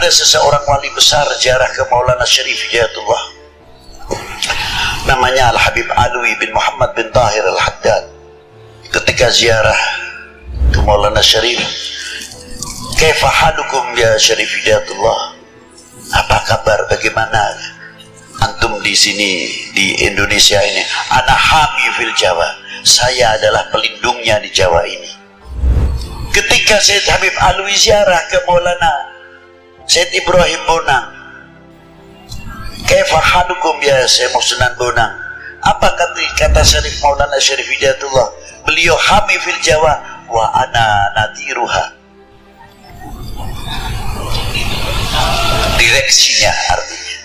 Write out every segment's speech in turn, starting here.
ada seseorang wali besar ziarah ke Maulana Syarif Hidayatullah, namanya Al-Habib Alwi bin Muhammad bin Tahir Al-Haddad. Ketika ziarah ke Maulana Syarif, kaifa halukum ya Syarif Hidayatullah, apa kabar, bagaimana antum di sini di Indonesia ini? Ana hami fil Jawa, saya adalah pelindungnya di Jawa ini. Ketika Syed Habib Alwi ziarah ke Maulana Syed Ibrahim Bonang, kaifa halukum ya Syekh Sunan Bonang, apa kata Syarif Maulana Syarif Hidayatullah? Beliau hami fil Jawa wa ana nadiruha. Direksinya artinya.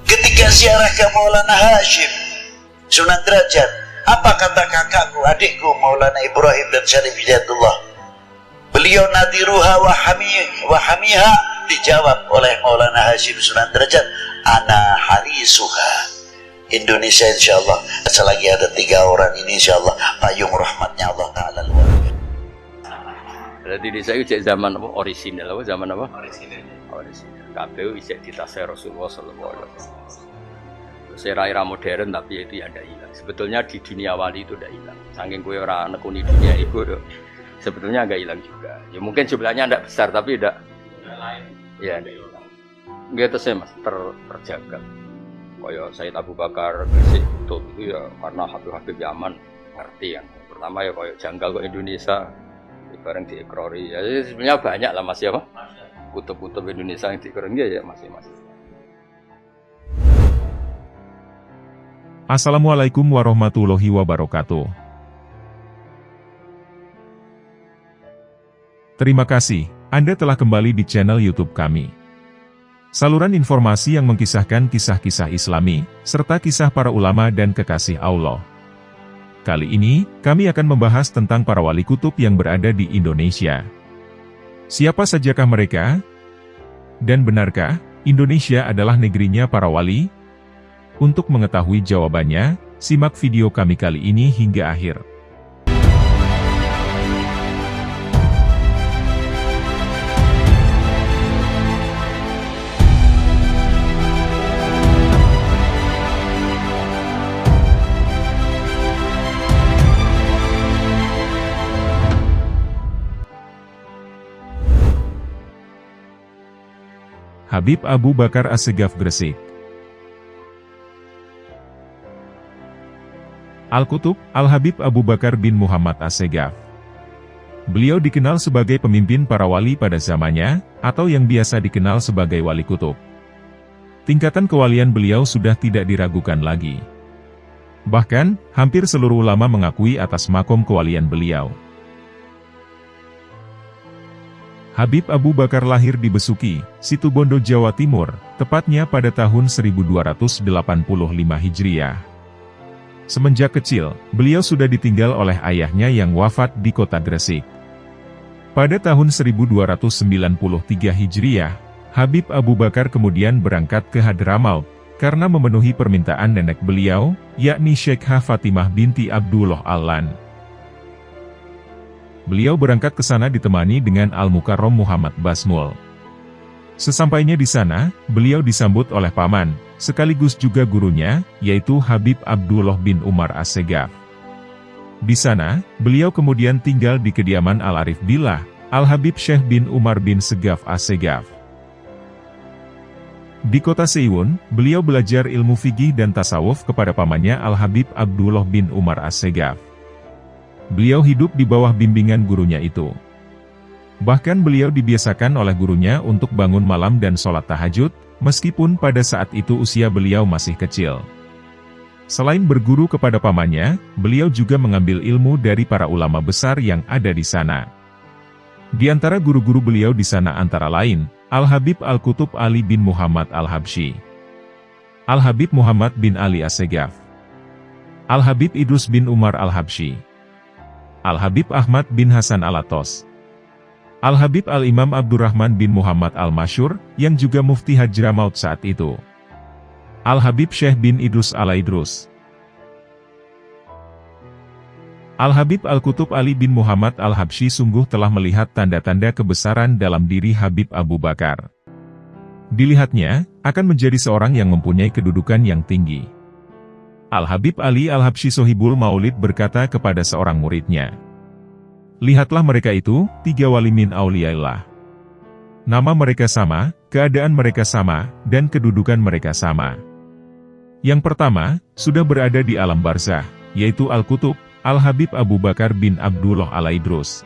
Ketika ziarah ke Maulana Hashim Sunan Derajat, apa kata kakakku, adikku Maulana Ibrahim dan Syarif Hidayatullah? Beliau nadiruha wa hamiha, dijawab oleh Maulana Hashim Sunan Derajat, ana harisuha. Indonesia insyaallah selagi ada 3 orang ini insyaallah payung rahmatnya Allah Ta'ala luar biasa. Berarti di saya cek zaman apa? Orisinal apa? Zaman apa? Orisinal. KPU isek ditasai Rasulullah SAW. Era modern tapi itu ya tidak hilang. Sebetulnya di dunia wali itu tidak hilang. Saking kue orang nekuni dunia itu sebetulnya agak hilang juga. Ya mungkin jumlahnya tidak besar tapi tidak. Ya tidak hilang. Gitu sih mas, terjaga. Kayak Sayyid Abu Bakar Gresik itu ya karena Habib Yaman ngerti kan. Pertama ya kayak janggal ke Indonesia bareng diekrori. Ya sebenarnya banyak lah mas ya pak. Kutub-kutub Indonesia yang diekrori ya masih. Assalamualaikum warahmatullahi wabarakatuh. Terima kasih, Anda telah kembali di channel YouTube kami. Saluran informasi yang mengkisahkan kisah-kisah Islami, serta kisah para ulama dan kekasih Allah. Kali ini, kami akan membahas tentang para wali kutub yang berada di Indonesia. Siapa sajakah mereka? Dan benarkah Indonesia adalah negerinya para wali? Untuk mengetahui jawabannya, simak video kami kali ini hingga akhir. Habib Abu Bakar Assegaf Gresik. Al-Qutub, Al-Habib Abu Bakar bin Muhammad Assegaf. Beliau dikenal sebagai pemimpin para wali pada zamannya, atau yang biasa dikenal sebagai wali kutub. Tingkatan kewalian beliau sudah tidak diragukan lagi. Bahkan, hampir seluruh ulama mengakui atas makom kewalian beliau. Habib Abu Bakar lahir di Besuki, Situbondo, Jawa Timur, tepatnya pada tahun 1285 Hijriah. Semenjak kecil, beliau sudah ditinggal oleh ayahnya yang wafat di kota Gresik. Pada tahun 1293 Hijriah, Habib Abu Bakar kemudian berangkat ke Hadramaut, karena memenuhi permintaan nenek beliau, yakni Syekhah Fatimah binti Abdullah Al-Lan. Beliau berangkat ke sana ditemani dengan Al-Mukarram Muhammad Basmul. Sesampainya di sana, beliau disambut oleh paman, sekaligus juga gurunya, yaitu Habib Abdullah bin Umar Assegaf. Di sana, beliau kemudian tinggal di kediaman Al-Arif Billah, Al-Habib Syekh bin Umar bin Segaf Assegaf. Di kota Seiwun, beliau belajar ilmu fikih dan tasawuf kepada pamannya Al-Habib Abdullah bin Umar Assegaf. Beliau hidup di bawah bimbingan gurunya itu. Bahkan beliau dibiasakan oleh gurunya untuk bangun malam dan sholat tahajud, meskipun pada saat itu usia beliau masih kecil. Selain berguru kepada pamannya, beliau juga mengambil ilmu dari para ulama besar yang ada di sana. Di antara guru-guru beliau di sana antara lain, Al-Habib Al-Qutub Ali bin Muhammad Al-Habsyi, Al-Habib Muhammad bin Ali Assegaf, Al-Habib Idrus bin Umar Al-Habsyi, Al-Habib Ahmad bin Hasan Al-Atos, Al-Habib Al-Imam Abdurrahman bin Muhammad Al-Masyur, yang juga mufti Hadramaut saat itu, Al-Habib Syekh bin Idrus Al-Idrus, Al-Habib Al-Qutub Ali bin Muhammad Al-Habsyi sungguh telah melihat tanda-tanda kebesaran dalam diri Habib Abu Bakar. Dilihatnya, akan menjadi seorang yang mempunyai kedudukan yang tinggi. Al-Habib Ali Al-Habsyi Sohibul Maulid berkata kepada seorang muridnya, "Lihatlah mereka itu, 3 wali min auliyaillah. Nama mereka sama, keadaan mereka sama, dan kedudukan mereka sama. Yang pertama, sudah berada di alam barzah, yaitu Al-Qutub, Al-Habib Abu Bakar bin Abdullah Al-Idrus.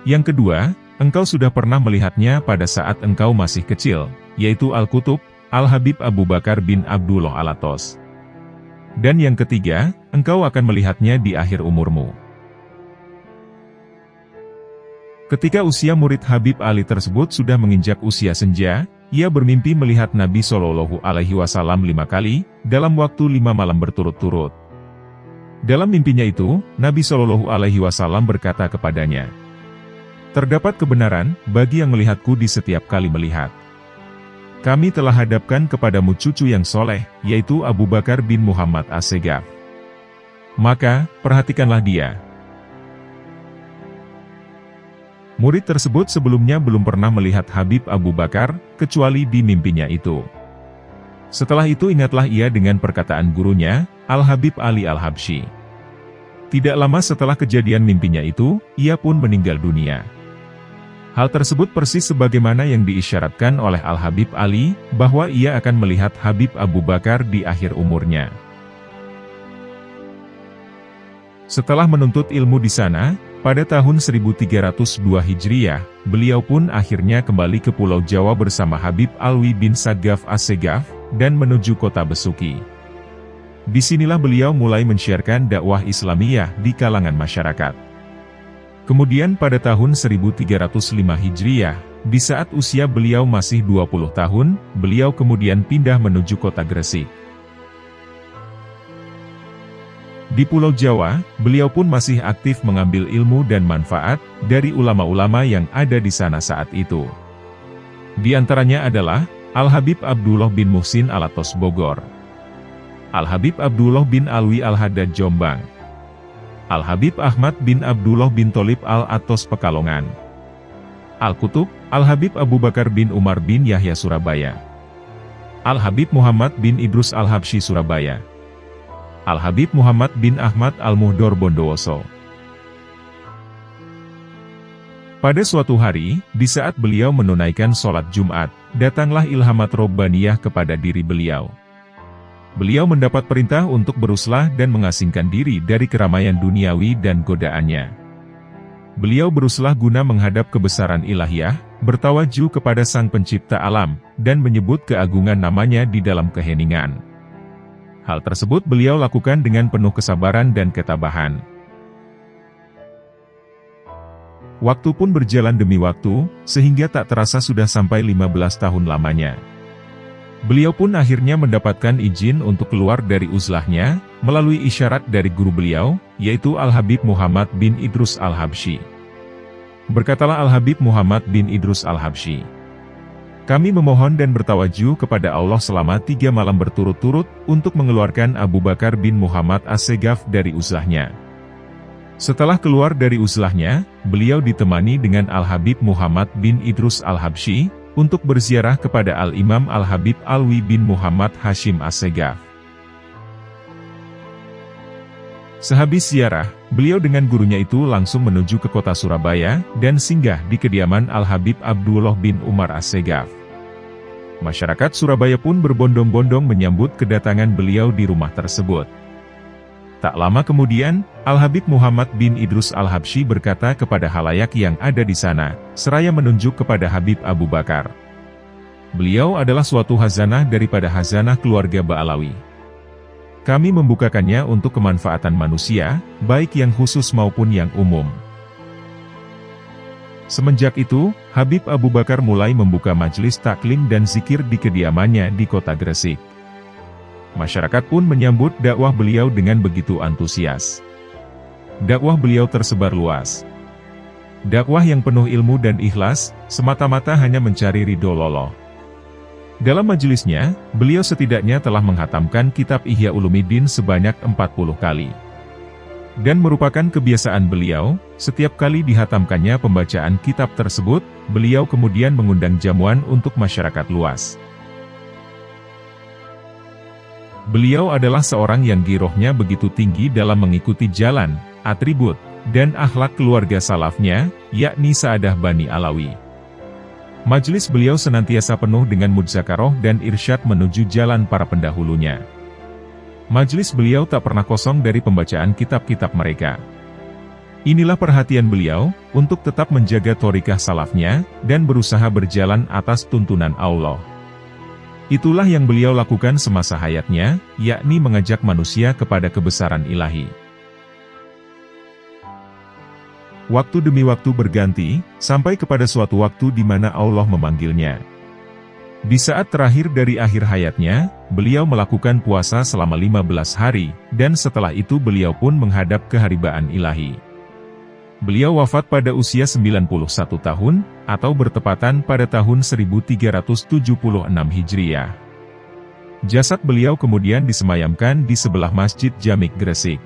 Yang kedua, engkau sudah pernah melihatnya pada saat engkau masih kecil, yaitu Al-Qutub, Al-Habib Abu Bakar bin Abdullah Al-Atos. Dan yang ketiga, engkau akan melihatnya di akhir umurmu." Ketika usia murid Habib Ali tersebut sudah menginjak usia senja, ia bermimpi melihat Nabi Shallallahu Alaihi Wasallam 5 kali, dalam waktu 5 malam berturut-turut. Dalam mimpinya itu, Nabi Shallallahu Alaihi Wasallam berkata kepadanya, "Terdapat kebenaran bagi yang melihatku di setiap kali melihat. Kami telah hadapkan kepadamu cucu yang soleh, yaitu Abu Bakar bin Muhammad As-Segaf. Maka, perhatikanlah dia." Murid tersebut sebelumnya belum pernah melihat Habib Abu Bakar, kecuali di mimpinya itu. Setelah itu ingatlah ia dengan perkataan gurunya, Al-Habib Ali Al-Habsyi. Tidak lama setelah kejadian mimpinya itu, ia pun meninggal dunia. Hal tersebut persis sebagaimana yang diisyaratkan oleh Al-Habib Ali, bahwa ia akan melihat Habib Abu Bakar di akhir umurnya. Setelah menuntut ilmu di sana, pada tahun 1302 Hijriah, beliau pun akhirnya kembali ke Pulau Jawa bersama Habib Alwi bin Sagaf As-Segaf, dan menuju kota Besuki. Disinilah beliau mulai menyiarkan dakwah Islamiyah di kalangan masyarakat. Kemudian pada tahun 1305 Hijriah, di saat usia beliau masih 20 tahun, beliau kemudian pindah menuju kota Gresik. Di Pulau Jawa, beliau pun masih aktif mengambil ilmu dan manfaat dari ulama-ulama yang ada di sana saat itu. Di antaranya adalah Al-Habib Abdullah bin Muhsin Al-Atos Bogor, Al-Habib Abdullah bin Alwi Al-Haddad Jombang, Al-Habib Ahmad bin Abdullah bin Tholib Al-Atos Pekalongan, Al-Qutub, Al-Habib Abu Bakar bin Umar bin Yahya Surabaya, Al-Habib Muhammad bin Idrus Al-Habsyi Surabaya, Al-Habib Muhammad bin Ahmad Al-Muhdor Bondowoso. Pada suatu hari, di saat beliau menunaikan sholat Jumat, datanglah ilhamat Robbaniyah kepada diri beliau. Beliau mendapat perintah untuk beruslah dan mengasingkan diri dari keramaian duniawi dan godaannya. Beliau beruslah guna menghadap kebesaran ilahiyah, bertawaju kepada Sang Pencipta alam, dan menyebut keagungan namanya di dalam keheningan. Hal tersebut beliau lakukan dengan penuh kesabaran dan ketabahan. Waktu pun berjalan demi waktu, sehingga tak terasa sudah sampai 15 tahun lamanya. Beliau pun akhirnya mendapatkan izin untuk keluar dari uzlahnya, melalui isyarat dari guru beliau, yaitu Al-Habib Muhammad bin Idrus Al-Habsyi. Berkatalah Al-Habib Muhammad bin Idrus Al-Habsyi, "Kami memohon dan bertawaju kepada Allah selama 3 malam berturut-turut, untuk mengeluarkan Abu Bakar bin Muhammad As-Segaf dari uzlahnya." Setelah keluar dari uzlahnya, beliau ditemani dengan Al-Habib Muhammad bin Idrus Al-Habsyi, untuk berziarah kepada Al-Imam Al-Habib Alwi bin Muhammad Hashim As-Segaf. Sehabis ziarah, beliau dengan gurunya itu langsung menuju ke kota Surabaya, dan singgah di kediaman Al-Habib Abdullah bin Umar As-Segaf. Masyarakat Surabaya pun berbondong-bondong menyambut kedatangan beliau di rumah tersebut. Tak lama kemudian, Al-Habib Muhammad bin Idrus Al-Habsyi berkata kepada halayak yang ada di sana, seraya menunjuk kepada Habib Abu Bakar. Beliau adalah suatu khazanah daripada khazanah keluarga Ba'alawi. Kami membukakannya untuk kemanfaatan manusia, baik yang khusus maupun yang umum. Semenjak itu, Habib Abu Bakar mulai membuka majelis taklim dan zikir di kediamannya di kota Gresik. Masyarakat pun menyambut dakwah beliau dengan begitu antusias. Dakwah beliau tersebar luas. Dakwah yang penuh ilmu dan ikhlas, semata-mata hanya mencari ridho Allah. Dalam majelisnya, beliau setidaknya telah menghatamkan kitab Ihya Ulumuddin sebanyak 40 kali. Dan merupakan kebiasaan beliau, setiap kali dihatamkannya pembacaan kitab tersebut, beliau kemudian mengundang jamuan untuk masyarakat luas. Beliau adalah seorang yang girohnya begitu tinggi dalam mengikuti jalan, atribut, dan akhlak keluarga salafnya, yakni Sa'adah Bani Alawi. Majelis beliau senantiasa penuh dengan mudzakarah dan irsyad menuju jalan para pendahulunya. Majelis beliau tak pernah kosong dari pembacaan kitab-kitab mereka. Inilah perhatian beliau, untuk tetap menjaga thorikah salafnya, dan berusaha berjalan atas tuntunan Allah. Itulah yang beliau lakukan semasa hayatnya, yakni mengajak manusia kepada kebesaran ilahi. Waktu demi waktu berganti, sampai kepada suatu waktu di mana Allah memanggilnya. Di saat terakhir dari akhir hayatnya, beliau melakukan puasa selama 15 hari, dan setelah itu beliau pun menghadap keharibaan ilahi. Beliau wafat pada usia 91 tahun, atau bertepatan pada tahun 1376 Hijriah. Jasad beliau kemudian disemayamkan di sebelah Masjid Jamik Gresik.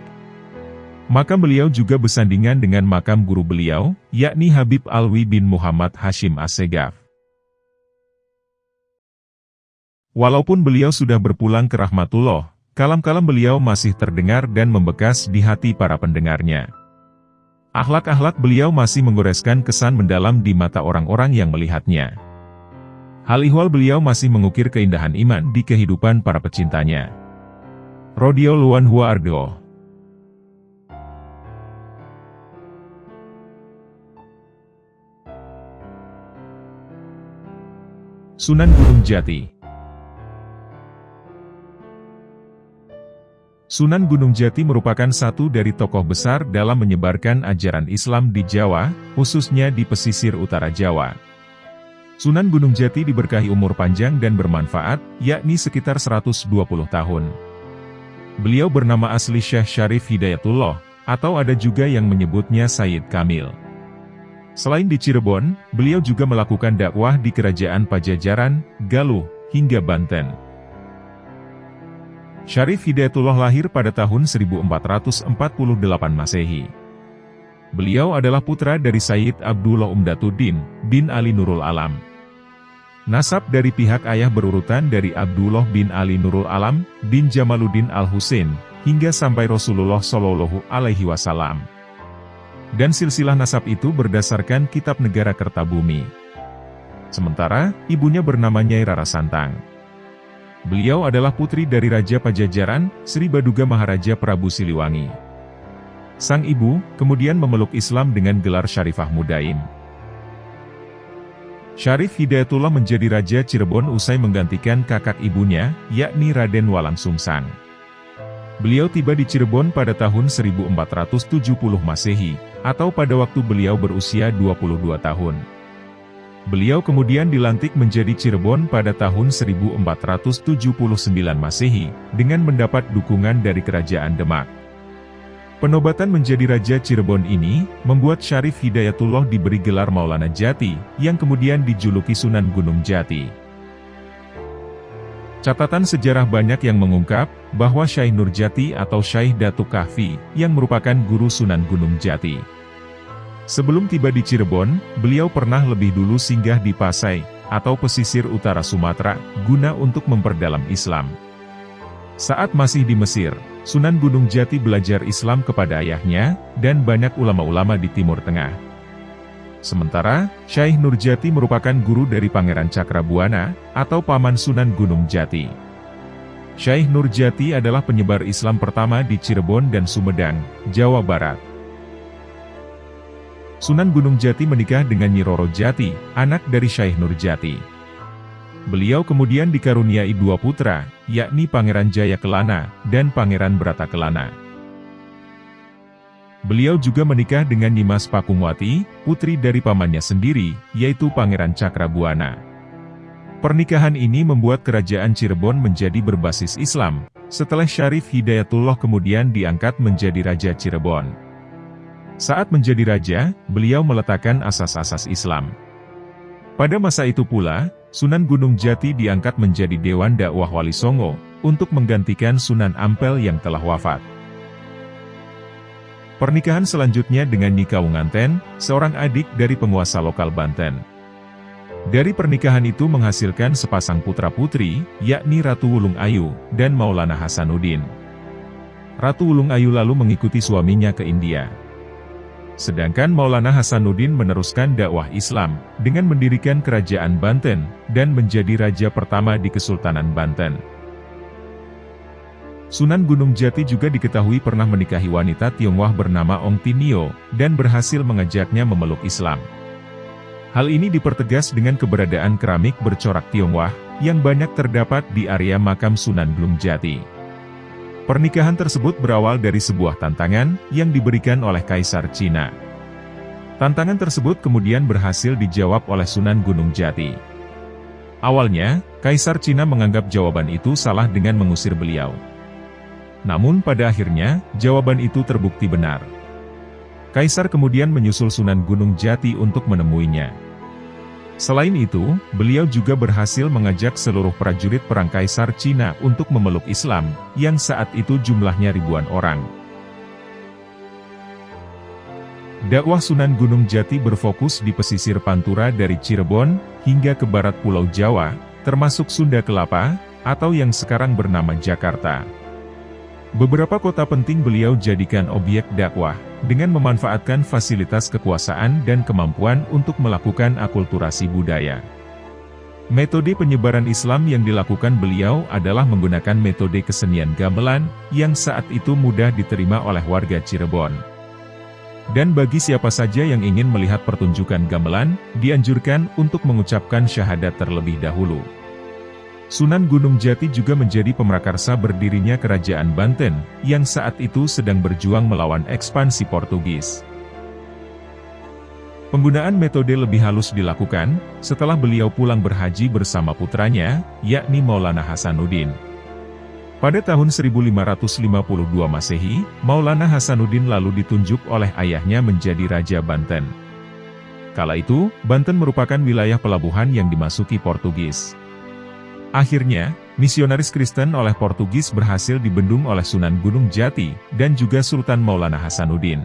Makam beliau juga bersandingan dengan makam guru beliau, yakni Habib Alwi bin Muhammad Hashim Assegaf. Walaupun beliau sudah berpulang ke rahmatullah, kalam-kalam beliau masih terdengar dan membekas di hati para pendengarnya. Akhlak-akhlak beliau masih menggoreskan kesan mendalam di mata orang-orang yang melihatnya. Hal ihwal beliau masih mengukir keindahan iman di kehidupan para pecintanya. Radhiyallahu anhu wa ardhah. Sunan Gunung Jati. Sunan Gunung Jati merupakan satu dari tokoh besar dalam menyebarkan ajaran Islam di Jawa, khususnya di pesisir utara Jawa. Sunan Gunung Jati diberkahi umur panjang dan bermanfaat, yakni sekitar 120 tahun. Beliau bernama asli Syekh Syarif Hidayatullah, atau ada juga yang menyebutnya Sayyid Kamil. Selain di Cirebon, beliau juga melakukan dakwah di Kerajaan Pajajaran, Galuh, hingga Banten. Syarif Hidayatullah lahir pada tahun 1448 Masehi. Beliau adalah putra dari Sayyid Abdullah Umdatuddin bin Ali Nurul Alam. Nasab dari pihak ayah berurutan dari Abdullah bin Ali Nurul Alam bin Jamaluddin Al-Husain, hingga sampai Rasulullah Shallallahu Alaihi Wasallam. Dan silsilah nasab itu berdasarkan Kitab Negara Kertabumi. Sementara, ibunya bernama Nyai Rara Santang. Beliau adalah putri dari Raja Pajajaran, Sri Baduga Maharaja Prabu Siliwangi. Sang ibu, kemudian memeluk Islam dengan gelar Syarifah Mudaim. Syarif Hidayatullah menjadi Raja Cirebon usai menggantikan kakak ibunya, yakni Raden Walang Sungsang. Beliau tiba di Cirebon pada tahun 1470 Masehi, atau pada waktu beliau berusia 22 tahun. Beliau kemudian dilantik menjadi Cirebon pada tahun 1479 Masehi, dengan mendapat dukungan dari Kerajaan Demak. Penobatan menjadi Raja Cirebon ini, membuat Syarif Hidayatullah diberi gelar Maulana Jati, yang kemudian dijuluki Sunan Gunung Jati. Catatan sejarah banyak yang mengungkap, bahwa Syekh Nurjati atau Syekh Datuk Kahfi, yang merupakan guru Sunan Gunung Jati. Sebelum tiba di Cirebon, beliau pernah lebih dulu singgah di Pasai, atau pesisir utara Sumatera, guna untuk memperdalam Islam. Saat masih di Mesir, Sunan Gunung Jati belajar Islam kepada ayahnya, dan banyak ulama-ulama di Timur Tengah. Sementara, Syekh Nurjati merupakan guru dari Pangeran Cakrabuana, atau paman Sunan Gunung Jati. Syekh Nurjati adalah penyebar Islam pertama di Cirebon dan Sumedang, Jawa Barat. Sunan Gunung Jati menikah dengan Nyi Roro Jati, anak dari Syekh Nurjati. Beliau kemudian dikaruniai dua putra, yakni Pangeran Jaya Kelana, dan Pangeran Brata Kelana. Beliau juga menikah dengan Nyimas Pakungwati, putri dari pamannya sendiri, yaitu Pangeran Cakrabuana. Pernikahan ini membuat kerajaan Cirebon menjadi berbasis Islam, setelah Syarif Hidayatullah kemudian diangkat menjadi Raja Cirebon. Saat menjadi raja, beliau meletakkan asas-asas Islam. Pada masa itu pula, Sunan Gunung Jati diangkat menjadi Dewan Dakwah Wali Songo, untuk menggantikan Sunan Ampel yang telah wafat. Pernikahan selanjutnya dengan Nyi Kawunganten, seorang adik dari penguasa lokal Banten. Dari pernikahan itu menghasilkan sepasang putra-putri, yakni Ratu Wulung Ayu dan Maulana Hasanuddin. Ratu Wulung Ayu lalu mengikuti suaminya ke India. Sedangkan Maulana Hasanuddin meneruskan dakwah Islam dengan mendirikan kerajaan Banten dan menjadi raja pertama di Kesultanan Banten. Sunan Gunung Jati juga diketahui pernah menikahi wanita Tionghoa bernama Ong Tinio dan berhasil mengajaknya memeluk Islam. Hal ini dipertegas dengan keberadaan keramik bercorak Tionghoa yang banyak terdapat di area makam Sunan Gunung Jati. Pernikahan tersebut berawal dari sebuah tantangan yang diberikan oleh Kaisar Cina. Tantangan tersebut kemudian berhasil dijawab oleh Sunan Gunung Jati. Awalnya, Kaisar Cina menganggap jawaban itu salah dengan mengusir beliau. Namun pada akhirnya, jawaban itu terbukti benar. Kaisar kemudian menyusul Sunan Gunung Jati untuk menemuinya. Selain itu, beliau juga berhasil mengajak seluruh prajurit perang Kaisar Cina untuk memeluk Islam, yang saat itu jumlahnya ribuan orang. Dakwah Sunan Gunung Jati berfokus di pesisir Pantura dari Cirebon hingga ke barat Pulau Jawa, termasuk Sunda Kelapa, atau yang sekarang bernama Jakarta. Beberapa kota penting beliau jadikan objek dakwah, dengan memanfaatkan fasilitas kekuasaan dan kemampuan untuk melakukan akulturasi budaya. Metode penyebaran Islam yang dilakukan beliau adalah menggunakan metode kesenian gamelan, yang saat itu mudah diterima oleh warga Cirebon. Dan bagi siapa saja yang ingin melihat pertunjukan gamelan, dianjurkan untuk mengucapkan syahadat terlebih dahulu. Sunan Gunung Jati juga menjadi pemrakarsa berdirinya Kerajaan Banten, yang saat itu sedang berjuang melawan ekspansi Portugis. Penggunaan metode lebih halus dilakukan, setelah beliau pulang berhaji bersama putranya, yakni Maulana Hasanuddin. Pada tahun 1552 Masehi, Maulana Hasanuddin lalu ditunjuk oleh ayahnya menjadi Raja Banten. Kala itu, Banten merupakan wilayah pelabuhan yang dimasuki Portugis. Akhirnya, misionaris Kristen oleh Portugis berhasil dibendung oleh Sunan Gunung Jati, dan juga Sultan Maulana Hasanuddin.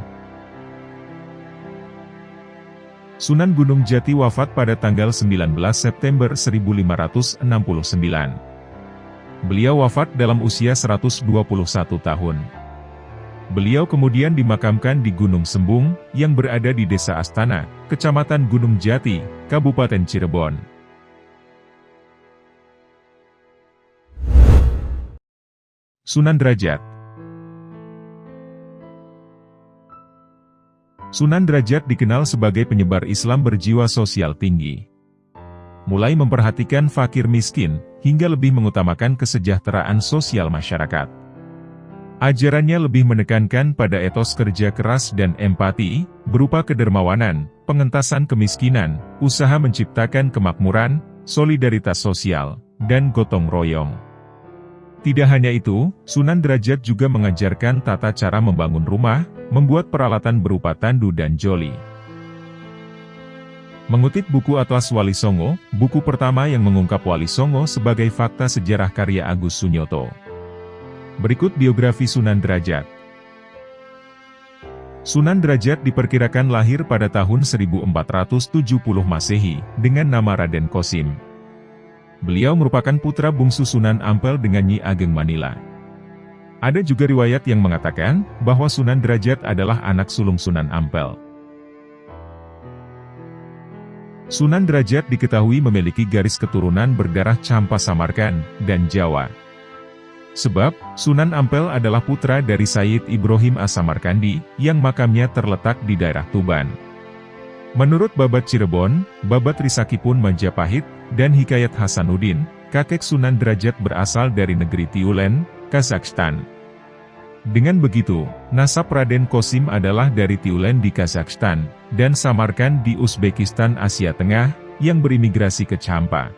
Sunan Gunung Jati wafat pada tanggal 19 September 1569. Beliau wafat dalam usia 121 tahun. Beliau kemudian dimakamkan di Gunung Sembung, yang berada di Desa Astana, Kecamatan Gunung Jati, Kabupaten Cirebon. Sunan Derajat. Sunan Derajat dikenal sebagai penyebar Islam berjiwa sosial tinggi. Mulai memperhatikan fakir miskin, hingga lebih mengutamakan kesejahteraan sosial masyarakat. Ajarannya lebih menekankan pada etos kerja keras dan empati, berupa kedermawanan, pengentasan kemiskinan, usaha menciptakan kemakmuran, solidaritas sosial, dan gotong royong. Tidak hanya itu, Sunan Derajat juga mengajarkan tata cara membangun rumah, membuat peralatan berupa tandu dan joli. Mengutip buku Atlas Wali Songo, buku pertama yang mengungkap Wali Songo sebagai fakta sejarah karya Agus Sunyoto. Berikut biografi Sunan Derajat. Sunan Derajat diperkirakan lahir pada tahun 1470 Masehi, dengan nama Raden Kosim. Beliau merupakan putra bungsu Sunan Ampel dengan Nyi Ageng Manila. Ada juga riwayat yang mengatakan bahwa Sunan Derajat adalah anak sulung Sunan Ampel. Sunan Derajat diketahui memiliki garis keturunan berdarah Campa Samarkan dan Jawa. Sebab, Sunan Ampel adalah putra dari Sayyid Ibrahim As-Samarkandi, yang makamnya terletak di daerah Tuban. Menurut Babat Cirebon, Babat Risakipun Majapahit, dan Hikayat Hasanuddin, kakek Sunan Derajat berasal dari negeri Tiulen, Kazakhstan. Dengan begitu, nasab Raden Kosim adalah dari Tiulen di Kazakhstan, dan Samarkan di Uzbekistan Asia Tengah, yang berimigrasi ke Campa.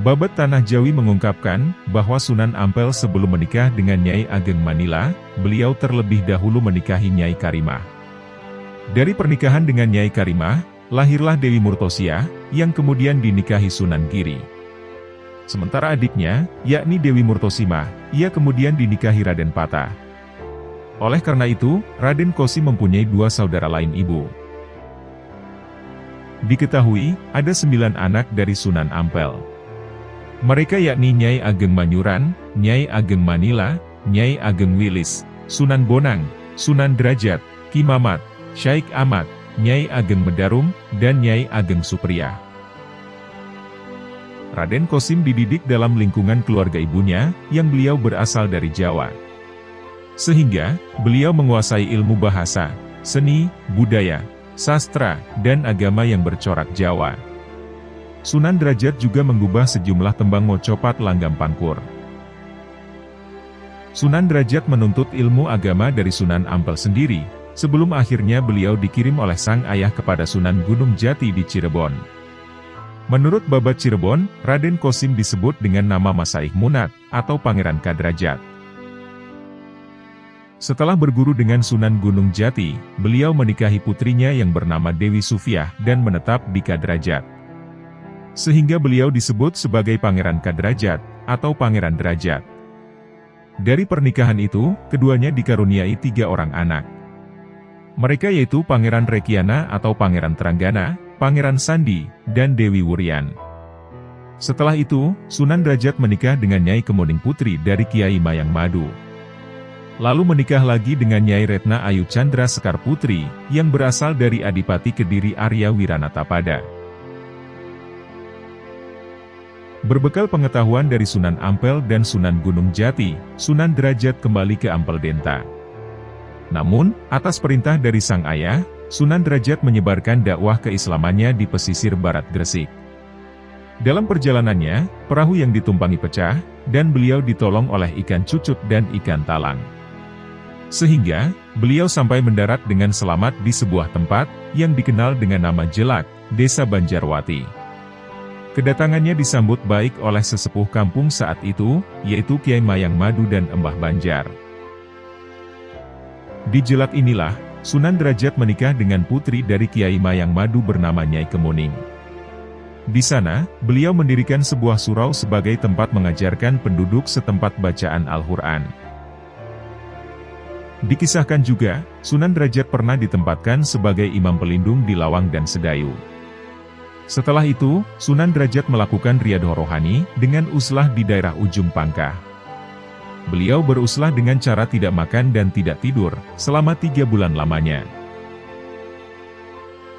Babat Tanah Jawi mengungkapkan, bahwa Sunan Ampel sebelum menikah dengan Nyai Ageng Manila, beliau terlebih dahulu menikahi Nyai Karimah. Dari pernikahan dengan Nyai Karimah, lahirlah Dewi Murtosia, yang kemudian dinikahi Sunan Giri. Sementara adiknya, yakni Dewi Murtosimah, ia kemudian dinikahi Raden Patah. Oleh karena itu, Raden Qasim mempunyai 2 saudara lain ibu. Diketahui, ada 9 anak dari Sunan Ampel. Mereka yakni Nyai Ageng Manyuran, Nyai Ageng Manila, Nyai Ageng Wilis, Sunan Bonang, Sunan Derajat, Ki Mamat, Syaikh Ahmad, Nyai Ageng Medarum, dan Nyai Ageng Supriya. Raden Qasim dididik dalam lingkungan keluarga ibunya, yang beliau berasal dari Jawa. Sehingga, beliau menguasai ilmu bahasa, seni, budaya, sastra, dan agama yang bercorak Jawa. Sunan Derajat juga mengubah sejumlah tembang mocopat langgam pangkur. Sunan Derajat menuntut ilmu agama dari Sunan Ampel sendiri, sebelum akhirnya beliau dikirim oleh sang ayah kepada Sunan Gunung Jati di Cirebon. Menurut Babat Cirebon, Raden Qasim disebut dengan nama Masaih Munat, atau Pangeran Kadrajat. Setelah berguru dengan Sunan Gunung Jati, beliau menikahi putrinya yang bernama Dewi Sufyah dan menetap di Kadrajat. Sehingga beliau disebut sebagai Pangeran Kadrajat, atau Pangeran Derajat. Dari pernikahan itu, keduanya dikaruniai 3 orang anak. Mereka yaitu Pangeran Rekiana atau Pangeran Teranggana, Pangeran Sandi, dan Dewi Wuryan. Setelah itu, Sunan Derajat menikah dengan Nyai Kemuning Putri dari Kiai Mayang Madu. Lalu menikah lagi dengan Nyai Retna Ayu Chandra Sekar Putri, yang berasal dari Adipati Kediri Arya Wiranatapada. Berbekal pengetahuan dari Sunan Ampel dan Sunan Gunung Jati, Sunan Derajat kembali ke Ampel Denta. Namun, atas perintah dari sang ayah, Sunan Derajat menyebarkan dakwah keislamannya di pesisir barat Gresik. Dalam perjalanannya, perahu yang ditumpangi pecah, dan beliau ditolong oleh ikan cucut dan ikan talang. Sehingga, beliau sampai mendarat dengan selamat di sebuah tempat, yang dikenal dengan nama Jelak, Desa Banjarwati. Kedatangannya disambut baik oleh sesepuh kampung saat itu, yaitu Kiai Mayang Madu dan Embah Banjar. Di Jelak inilah, Sunan Derajat menikah dengan putri dari Kiai Mayang Madu bernama Nyai Kemuning. Di sana, beliau mendirikan sebuah surau sebagai tempat mengajarkan penduduk setempat bacaan Al-Quran. Dikisahkan juga, Sunan Derajat pernah ditempatkan sebagai imam pelindung di Lawang dan Sedayu. Setelah itu, Sunan Derajat melakukan riyadhah rohani dengan uslah di daerah ujung Pangkah. Beliau beruslah dengan cara tidak makan dan tidak tidur, selama 3 bulan lamanya.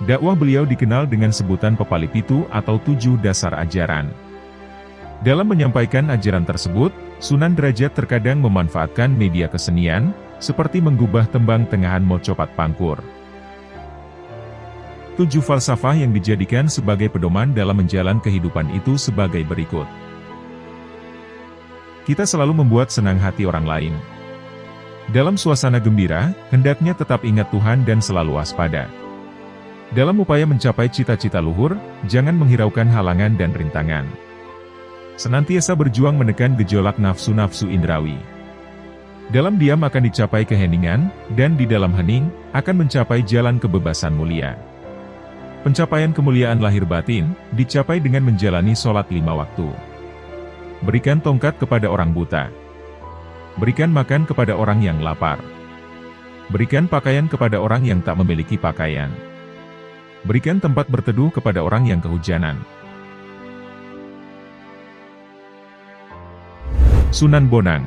Dakwah beliau dikenal dengan sebutan Pepali Pitu atau 7 dasar ajaran. Dalam menyampaikan ajaran tersebut, Sunan Derajat terkadang memanfaatkan media kesenian, seperti menggubah tembang tengahan mocopat pangkur. 7 falsafah yang dijadikan sebagai pedoman dalam menjalani kehidupan itu sebagai berikut. Kita selalu membuat senang hati orang lain. Dalam suasana gembira, hendaknya tetap ingat Tuhan dan selalu waspada. Dalam upaya mencapai cita-cita luhur, jangan menghiraukan halangan dan rintangan. Senantiasa berjuang menekan gejolak nafsu-nafsu indrawi. Dalam diam akan dicapai keheningan, dan di dalam hening, akan mencapai jalan kebebasan mulia. Pencapaian kemuliaan lahir batin, dicapai dengan menjalani sholat 5 waktu. Berikan tongkat kepada orang buta. Berikan makan kepada orang yang lapar. Berikan pakaian kepada orang yang tak memiliki pakaian. Berikan tempat berteduh kepada orang yang kehujanan. Sunan Bonang.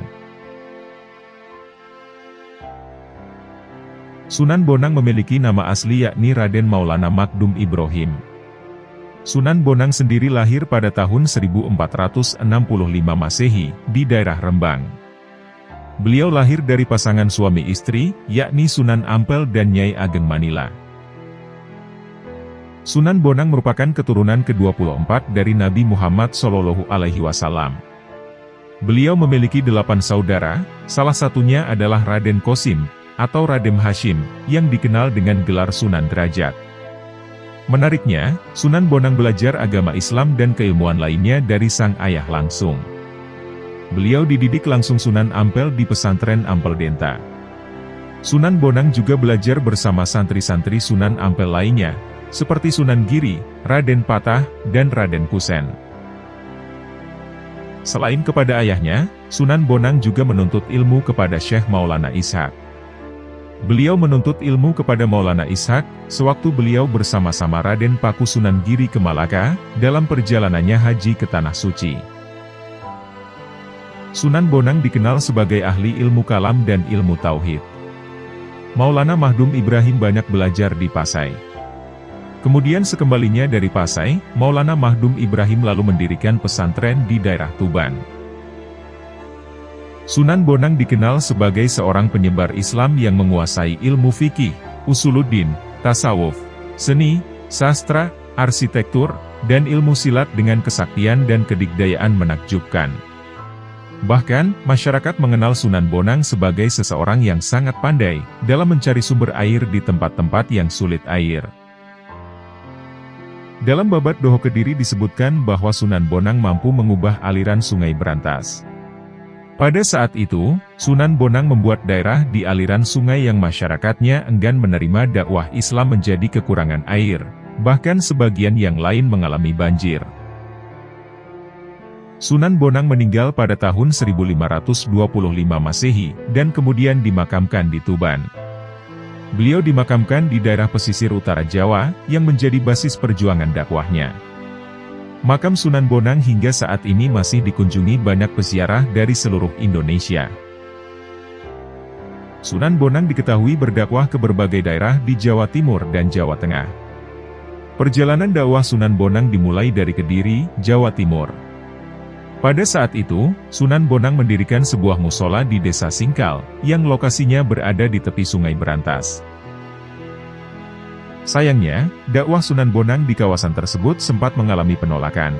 Sunan Bonang memiliki nama asli yakni Raden Maulana Makdum Ibrahim. Sunan Bonang sendiri lahir pada tahun 1465 Masehi, di daerah Rembang. Beliau lahir dari pasangan suami istri, yakni Sunan Ampel dan Nyai Ageng Manila. Sunan Bonang merupakan keturunan ke-24 dari Nabi Muhammad SAW. Beliau memiliki 8 saudara, salah satunya adalah Raden Qasim, atau Raden Hashim, yang dikenal dengan gelar Sunan Derajat. Menariknya, Sunan Bonang belajar agama Islam dan keilmuan lainnya dari sang ayah langsung. Beliau dididik langsung Sunan Ampel di pesantren Ampel Denta. Sunan Bonang juga belajar bersama santri-santri Sunan Ampel lainnya, seperti Sunan Giri, Raden Patah, dan Raden Kusen. Selain kepada ayahnya, Sunan Bonang juga menuntut ilmu kepada Syekh Maulana Ishaq. Beliau menuntut ilmu kepada Maulana Ishaq, sewaktu beliau bersama-sama Raden Paku Sunan Giri ke Malaka, dalam perjalanannya haji ke Tanah Suci. Sunan Bonang dikenal sebagai ahli ilmu kalam dan ilmu tauhid. Maulana Mahdum Ibrahim banyak belajar di Pasai. Kemudian sekembalinya dari Pasai, Maulana Mahdum Ibrahim lalu mendirikan pesantren di daerah Tuban. Sunan Bonang dikenal sebagai seorang penyebar Islam yang menguasai ilmu fikih, usuluddin, tasawuf, seni, sastra, arsitektur, dan ilmu silat dengan kesaktian dan kedikdayaan menakjubkan. Bahkan, masyarakat mengenal Sunan Bonang sebagai seseorang yang sangat pandai dalam mencari sumber air di tempat-tempat yang sulit air. Dalam Babat Doho Kediri disebutkan bahwa Sunan Bonang mampu mengubah aliran Sungai Brantas. Pada saat itu, Sunan Bonang membuat daerah di aliran sungai yang masyarakatnya enggan menerima dakwah Islam menjadi kekurangan air, bahkan sebagian yang lain mengalami banjir. Sunan Bonang meninggal pada tahun 1525 Masehi, dan kemudian dimakamkan di Tuban. Beliau dimakamkan di daerah pesisir utara Jawa, yang menjadi basis perjuangan dakwahnya. Makam Sunan Bonang hingga saat ini masih dikunjungi banyak peziarah dari seluruh Indonesia. Sunan Bonang diketahui berdakwah ke berbagai daerah di Jawa Timur dan Jawa Tengah. Perjalanan dakwah Sunan Bonang dimulai dari Kediri, Jawa Timur. Pada saat itu, Sunan Bonang mendirikan sebuah musola di Desa Singkal, yang lokasinya berada di tepi Sungai Brantas. Sayangnya, dakwah Sunan Bonang di kawasan tersebut sempat mengalami penolakan.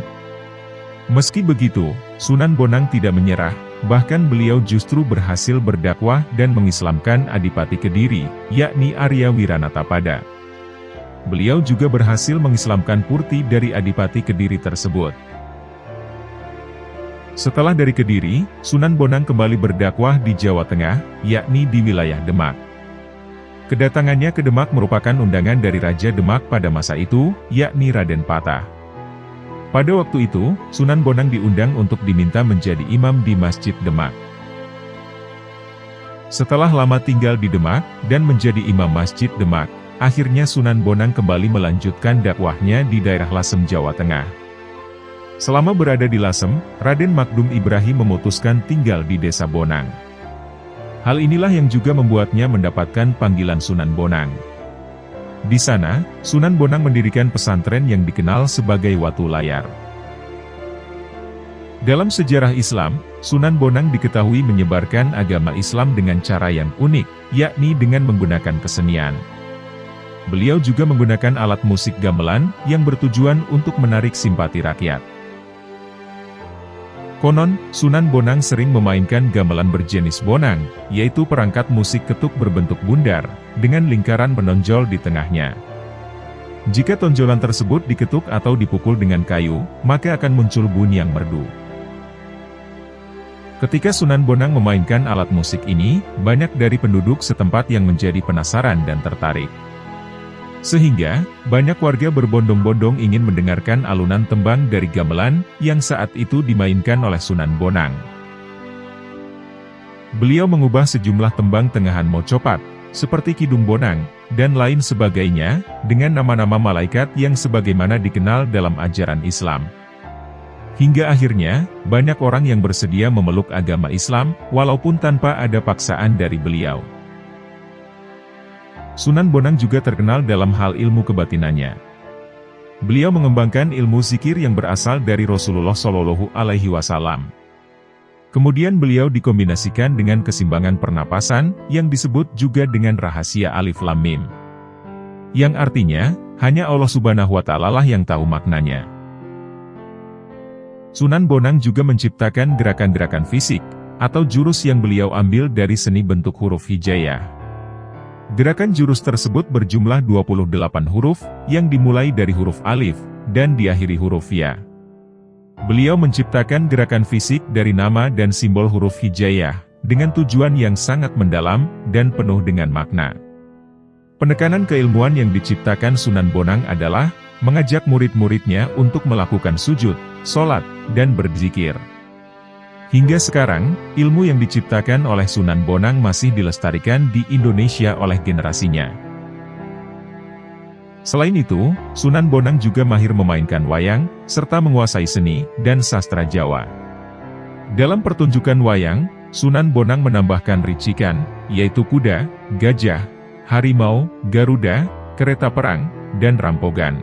Meski begitu, Sunan Bonang tidak menyerah, bahkan beliau justru berhasil berdakwah dan mengislamkan Adipati Kediri, yakni Arya Wiranatapada. Beliau juga berhasil mengislamkan Purti dari Adipati Kediri tersebut. Setelah dari Kediri, Sunan Bonang kembali berdakwah di Jawa Tengah, yakni di wilayah Demak. Kedatangannya ke Demak merupakan undangan dari Raja Demak pada masa itu, yakni Raden Patah. Pada waktu itu, Sunan Bonang diundang untuk diminta menjadi imam di Masjid Demak. Setelah lama tinggal di Demak, dan menjadi imam Masjid Demak, akhirnya Sunan Bonang kembali melanjutkan dakwahnya di daerah Lasem, Jawa Tengah. Selama berada di Lasem, Raden Mahdum Ibrahim memutuskan tinggal di Desa Bonang. Hal inilah yang juga membuatnya mendapatkan panggilan Sunan Bonang. Di sana, Sunan Bonang mendirikan pesantren yang dikenal sebagai Watu Layar. Dalam sejarah Islam, Sunan Bonang diketahui menyebarkan agama Islam dengan cara yang unik, yakni dengan menggunakan kesenian. Beliau juga menggunakan alat musik gamelan, yang bertujuan untuk menarik simpati rakyat. Konon, Sunan Bonang sering memainkan gamelan berjenis bonang, yaitu perangkat musik ketuk berbentuk bundar, dengan lingkaran menonjol di tengahnya. Jika tonjolan tersebut diketuk atau dipukul dengan kayu, maka akan muncul bunyi yang merdu. Ketika Sunan Bonang memainkan alat musik ini, banyak dari penduduk setempat yang menjadi penasaran dan tertarik. Sehingga, banyak warga berbondong-bondong ingin mendengarkan alunan tembang dari gamelan, yang saat itu dimainkan oleh Sunan Bonang. Beliau mengubah sejumlah tembang tengahan Mocopat, seperti Kidung Bonang, dan lain sebagainya, dengan nama-nama malaikat yang sebagaimana dikenal dalam ajaran Islam. Hingga akhirnya, banyak orang yang bersedia memeluk agama Islam, walaupun tanpa ada paksaan dari beliau. Sunan Bonang juga terkenal dalam hal ilmu kebatinannya. Beliau mengembangkan ilmu zikir yang berasal dari Rasulullah Shallallahu Alaihi Wasallam. Kemudian beliau dikombinasikan dengan kesimbangan pernapasan, yang disebut juga dengan rahasia Alif Lam Mim. Yang artinya, hanya Allah Subhanahu wa Ta'ala lah yang tahu maknanya. Sunan Bonang juga menciptakan gerakan-gerakan fisik, atau jurus yang beliau ambil dari seni bentuk huruf hijaiyah. Gerakan jurus tersebut berjumlah 28 huruf, yang dimulai dari huruf alif, dan diakhiri huruf ya. Beliau menciptakan gerakan fisik dari nama dan simbol huruf hijaiyah, dengan tujuan yang sangat mendalam, dan penuh dengan makna. Penekanan keilmuan yang diciptakan Sunan Bonang adalah, mengajak murid-muridnya untuk melakukan sujud, sholat, dan berzikir. Hingga sekarang, ilmu yang diciptakan oleh Sunan Bonang masih dilestarikan di Indonesia oleh generasinya. Selain itu, Sunan Bonang juga mahir memainkan wayang, serta menguasai seni dan sastra Jawa. Dalam pertunjukan wayang, Sunan Bonang menambahkan ricikan, yaitu kuda, gajah, harimau, garuda, kereta perang, dan rampogan.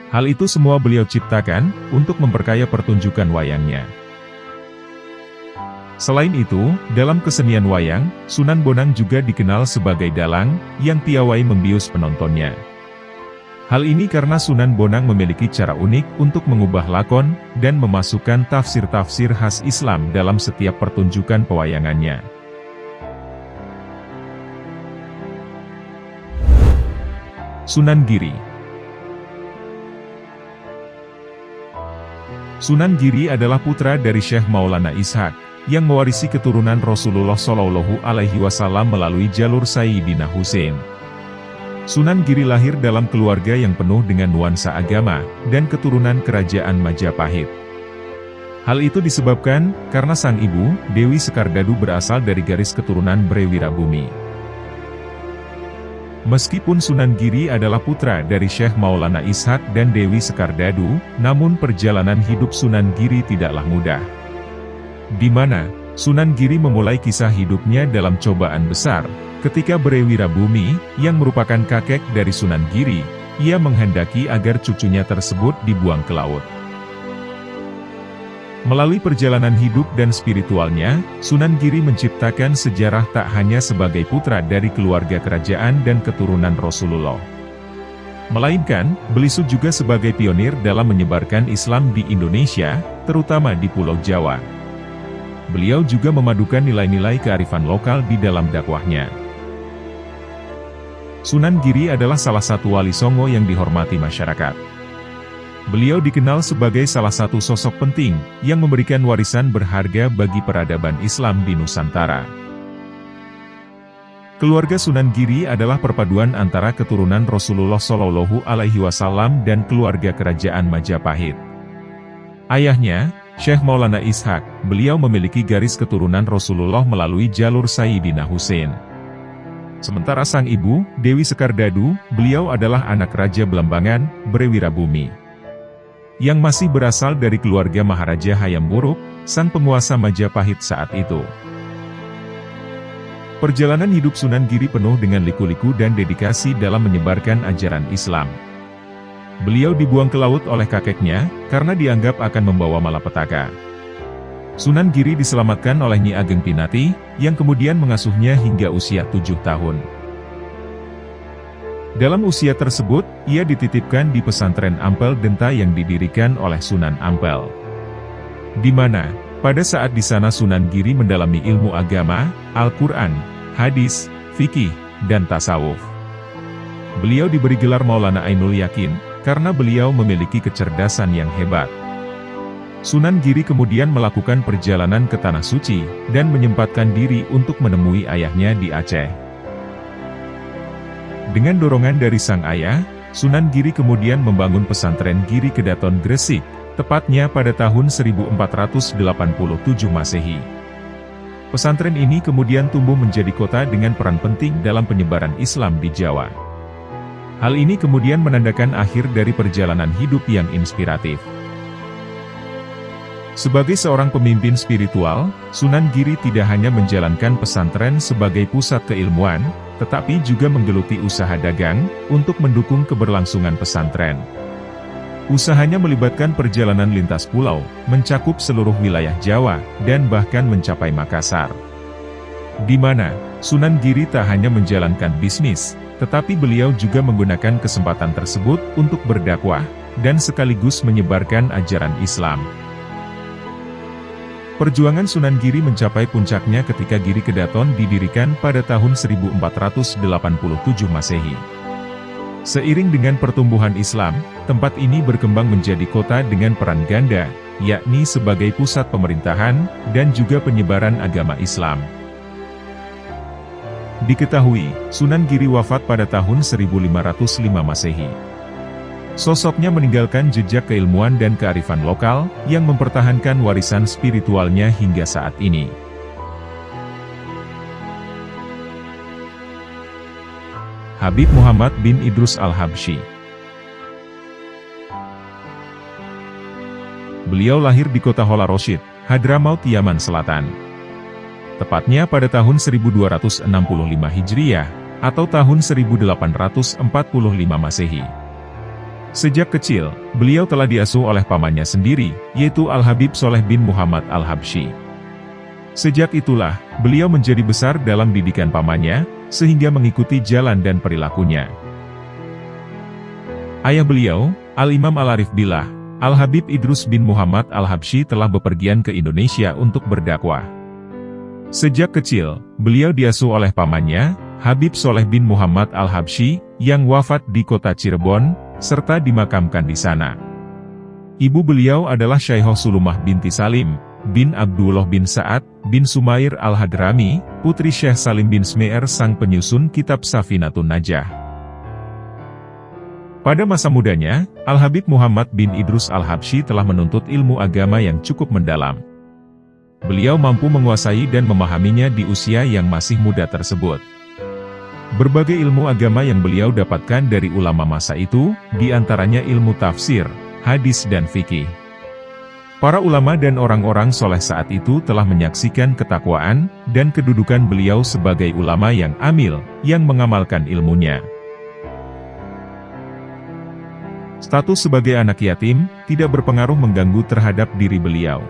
Hal itu semua beliau ciptakan untuk memperkaya pertunjukan wayangnya. Selain itu, dalam kesenian wayang, Sunan Bonang juga dikenal sebagai dalang yang piawai membius penontonnya. Hal ini karena Sunan Bonang memiliki cara unik untuk mengubah lakon dan memasukkan tafsir-tafsir khas Islam dalam setiap pertunjukan pewayangannya. Sunan Giri. Sunan Giri adalah putra dari Syekh Maulana Ishaq yang mewarisi keturunan Rasulullah Shallallahu Alaihi Wasallam melalui jalur Sayyidina Husain. Sunan Giri lahir dalam keluarga yang penuh dengan nuansa agama dan keturunan kerajaan Majapahit. Hal itu disebabkan karena sang ibu, Dewi Sekardadu, berasal dari garis keturunan Brewirabumi. Meskipun Sunan Giri adalah putra dari Syekh Maulana Ishaq dan Dewi Sekardadu, namun perjalanan hidup Sunan Giri tidaklah mudah. Di mana Sunan Giri memulai kisah hidupnya dalam cobaan besar, ketika Brewirabumi, yang merupakan kakek dari Sunan Giri, ia menghendaki agar cucunya tersebut dibuang ke laut. Melalui perjalanan hidup dan spiritualnya, Sunan Giri menciptakan sejarah tak hanya sebagai putra dari keluarga kerajaan dan keturunan Rasulullah, melainkan beliau juga sebagai pionir dalam menyebarkan Islam di Indonesia, terutama di Pulau Jawa. Beliau juga memadukan nilai-nilai kearifan lokal di dalam dakwahnya. Sunan Giri adalah salah satu wali songo yang dihormati masyarakat. Beliau dikenal sebagai salah satu sosok penting yang memberikan warisan berharga bagi peradaban Islam di Nusantara. Keluarga Sunan Giri adalah perpaduan antara keturunan Rasulullah Shallallahu Alaihi Wasallam dan keluarga kerajaan Majapahit. Ayahnya, Syekh Maulana Ishaq, beliau memiliki garis keturunan Rasulullah melalui jalur Sayyidina Husain. Sementara sang ibu, Dewi Sekardadu, beliau adalah anak Raja Belambangan, Brewirabumi, yang masih berasal dari keluarga Maharaja Hayam Wuruk, sang penguasa Majapahit saat itu. Perjalanan hidup Sunan Giri penuh dengan liku-liku dan dedikasi dalam menyebarkan ajaran Islam. Beliau dibuang ke laut oleh kakeknya, karena dianggap akan membawa malapetaka. Sunan Giri diselamatkan oleh Nyi Ageng Pinati, yang kemudian mengasuhnya hingga usia 7 tahun. Dalam usia tersebut, ia dititipkan di pesantren Ampel Denta yang didirikan oleh Sunan Ampel. Di mana, pada saat di sana Sunan Giri mendalami ilmu agama, Al-Quran, hadis, fikih, dan tasawuf. Beliau diberi gelar Maulana Ainul Yakin, karena beliau memiliki kecerdasan yang hebat. Sunan Giri kemudian melakukan perjalanan ke Tanah Suci, dan menyempatkan diri untuk menemui ayahnya di Aceh. Dengan dorongan dari sang ayah, Sunan Giri kemudian membangun pesantren Giri Kedaton Gresik, tepatnya pada tahun 1487 Masehi. Pesantren ini kemudian tumbuh menjadi kota dengan peran penting dalam penyebaran Islam di Jawa. Hal ini kemudian menandakan akhir dari perjalanan hidup yang inspiratif. Sebagai seorang pemimpin spiritual, Sunan Giri tidak hanya menjalankan pesantren sebagai pusat keilmuan, tetapi juga menggeluti usaha dagang, untuk mendukung keberlangsungan pesantren. Usahanya melibatkan perjalanan lintas pulau, mencakup seluruh wilayah Jawa, dan bahkan mencapai Makassar. Di mana, Sunan Giri tak hanya menjalankan bisnis, tetapi beliau juga menggunakan kesempatan tersebut untuk berdakwah, dan sekaligus menyebarkan ajaran Islam. Perjuangan Sunan Giri mencapai puncaknya ketika Giri Kedaton didirikan pada tahun 1487 Masehi. Seiring dengan pertumbuhan Islam, tempat ini berkembang menjadi kota dengan peran ganda, yakni sebagai pusat pemerintahan, dan juga penyebaran agama Islam. Diketahui, Sunan Giri wafat pada tahun 1505 Masehi. Sosoknya meninggalkan jejak keilmuan dan kearifan lokal, yang mempertahankan warisan spiritualnya hingga saat ini. Habib Muhammad bin Idrus Al-Habsyi. Beliau lahir di kota Hola Rosyid, Hadramaut, Yaman Selatan. Tepatnya pada tahun 1265 Hijriah, atau tahun 1845 Masehi. Sejak kecil, beliau telah diasuh oleh pamannya sendiri, yaitu Al-Habib Soleh bin Muhammad Al-Habsyi. Sejak itulah, beliau menjadi besar dalam didikan pamannya, sehingga mengikuti jalan dan perilakunya. Ayah beliau, Al-Imam Al-Arif Billah, Al-Habib Idrus bin Muhammad Al-Habsyi telah bepergian ke Indonesia untuk berdakwah. Sejak kecil, beliau diasuh oleh pamannya, Habib Soleh bin Muhammad Al-Habsyi, yang wafat di kota Cirebon, serta dimakamkan di sana. Ibu beliau adalah Syaikhah Sulumah binti Salim, bin Abdullah bin Sa'ad, bin Sumair Al-Hadrami, putri Syekh Salim bin Sme'er sang penyusun kitab Safinatun Najah. Pada masa mudanya, Al-Habib Muhammad bin Idrus Al-Habsyi telah menuntut ilmu agama yang cukup mendalam. Beliau mampu menguasai dan memahaminya di usia yang masih muda tersebut. Berbagai ilmu agama yang beliau dapatkan dari ulama masa itu, diantaranya ilmu tafsir, hadis dan fikih. Para ulama dan orang-orang soleh saat itu telah menyaksikan ketakwaan dan kedudukan beliau sebagai ulama yang amil, yang mengamalkan ilmunya. Status sebagai anak yatim tidak berpengaruh mengganggu terhadap diri beliau.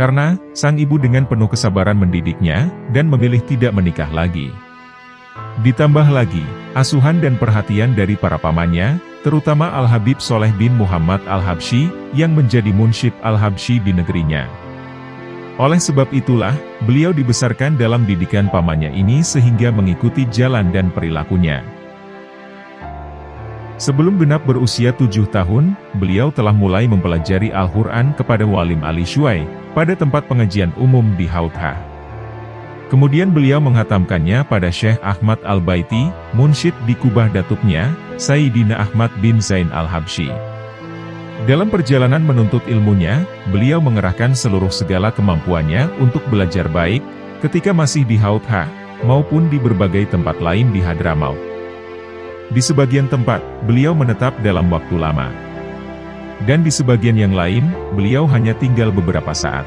Karena, sang ibu dengan penuh kesabaran mendidiknya, dan memilih tidak menikah lagi. Ditambah lagi, asuhan dan perhatian dari para pamannya, terutama Al-Habib Soleh bin Muhammad Al-Habsyi, yang menjadi munsyid Al-Habsyi di negerinya. Oleh sebab itulah, beliau dibesarkan dalam didikan pamannya ini sehingga mengikuti jalan dan perilakunya. Sebelum genap berusia 7 tahun, beliau telah mulai mempelajari Al-Quran kepada Walim Ali Syuai, pada tempat pengajian umum di Hautha. Kemudian beliau menghatamkannya pada Syekh Ahmad Al-Baiti, munsyid di Kubah datuknya, Sayyidina Ahmad bin Zain Al-Habsyi. Dalam perjalanan menuntut ilmunya, beliau mengerahkan seluruh segala kemampuannya untuk belajar baik, ketika masih di Hautha, maupun di berbagai tempat lain di Hadramaut. Di sebagian tempat, beliau menetap dalam waktu lama. Dan di sebagian yang lain, beliau hanya tinggal beberapa saat.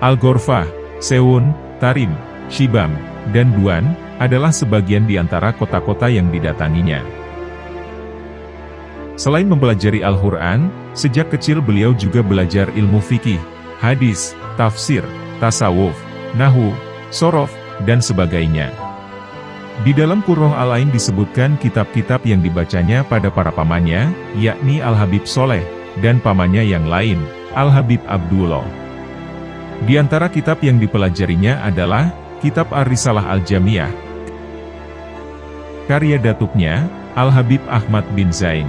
Al-Ghorfah, Sewun, Tarim, Shibam, dan Duan, adalah sebagian di antara kota-kota yang didatanginya. Selain mempelajari Al-Quran, sejak kecil beliau juga belajar ilmu fikih, hadis, tafsir, tasawuf, nahwu, sorof, dan sebagainya. Di dalam Qurrah Al-Ain disebutkan kitab-kitab yang dibacanya pada para pamannya, yakni Al-Habib Soleh, dan pamannya yang lain, Al-Habib Abdullah. Di antara kitab yang dipelajarinya adalah, Kitab Ar-Risalah Al-Jamiyah, karya datuknya, Al-Habib Ahmad bin Zain,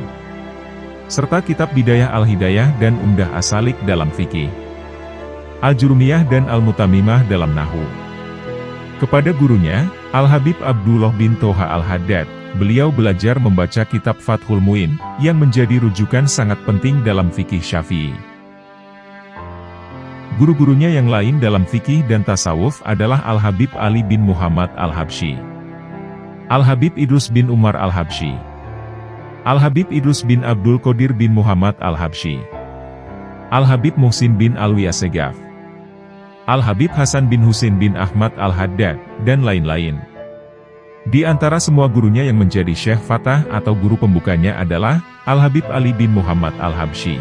serta kitab Bidayah Al-Hidayah dan Umdah As-Salik dalam fikih, Al-Jurumiyah dan Al-Mutamimah dalam nahwu. Kepada gurunya, Al-Habib Abdullah bin Toha Al-Haddad, beliau belajar membaca kitab Fathul Muin, yang menjadi rujukan sangat penting dalam fikih Syafi'i. Guru-gurunya yang lain dalam fikih dan tasawuf adalah Al-Habib Ali bin Muhammad Al-Habsyi, Al-Habib Idrus bin Umar Al-Habsyi, Al-Habib Idrus bin Abdul Qadir bin Muhammad Al-Habsyi, Al-Habib Muhsin bin Alwi Assegaf, Al-Habib Hasan bin Husain bin Ahmad Al-Haddad, dan lain-lain. Di antara semua gurunya yang menjadi Syekh Fatah atau guru pembukanya adalah Al-Habib Ali bin Muhammad Al-Habsyi.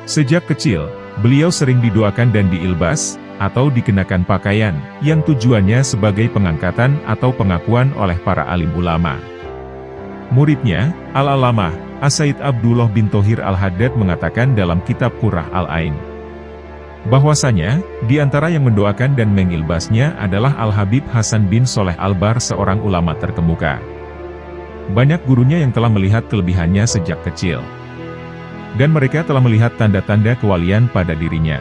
Sejak kecil, beliau sering didoakan dan diilbas, atau dikenakan pakaian, yang tujuannya sebagai pengangkatan atau pengakuan oleh para alim ulama. Muridnya, Al-Alamah, As-Said Abdullah bin Thohir Al-Haddad mengatakan dalam kitab Qurrah Al-Ain, bahwasanya, di antara yang mendoakan dan mengilbasnya adalah Al-Habib Hasan bin Soleh Al-Bar, seorang ulama terkemuka. Banyak gurunya yang telah melihat kelebihannya sejak kecil. Dan mereka telah melihat tanda-tanda kewalian pada dirinya.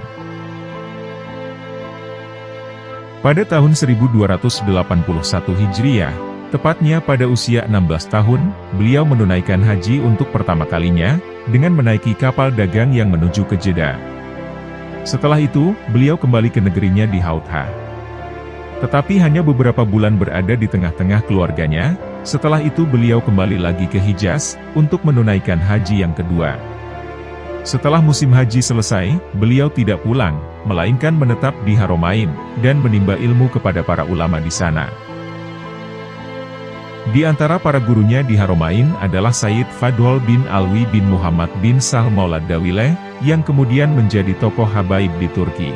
Pada tahun 1281 Hijriah, Tepatnya pada usia 16 tahun, beliau menunaikan haji untuk pertama kalinya, dengan menaiki kapal dagang yang menuju ke Jeddah. Setelah itu, beliau kembali ke negerinya di Hautha. Tetapi hanya beberapa bulan berada di tengah-tengah keluarganya, setelah itu beliau kembali lagi ke Hijaz, untuk menunaikan haji yang kedua. Setelah musim haji selesai, beliau tidak pulang, melainkan menetap di Haromain, dan menimba ilmu kepada para ulama di sana. Di antara para gurunya di Haromain adalah Sayyid Fadl bin Alwi bin Muhammad bin Sahl Maulad Dawileh, yang kemudian menjadi tokoh habaib di Turki.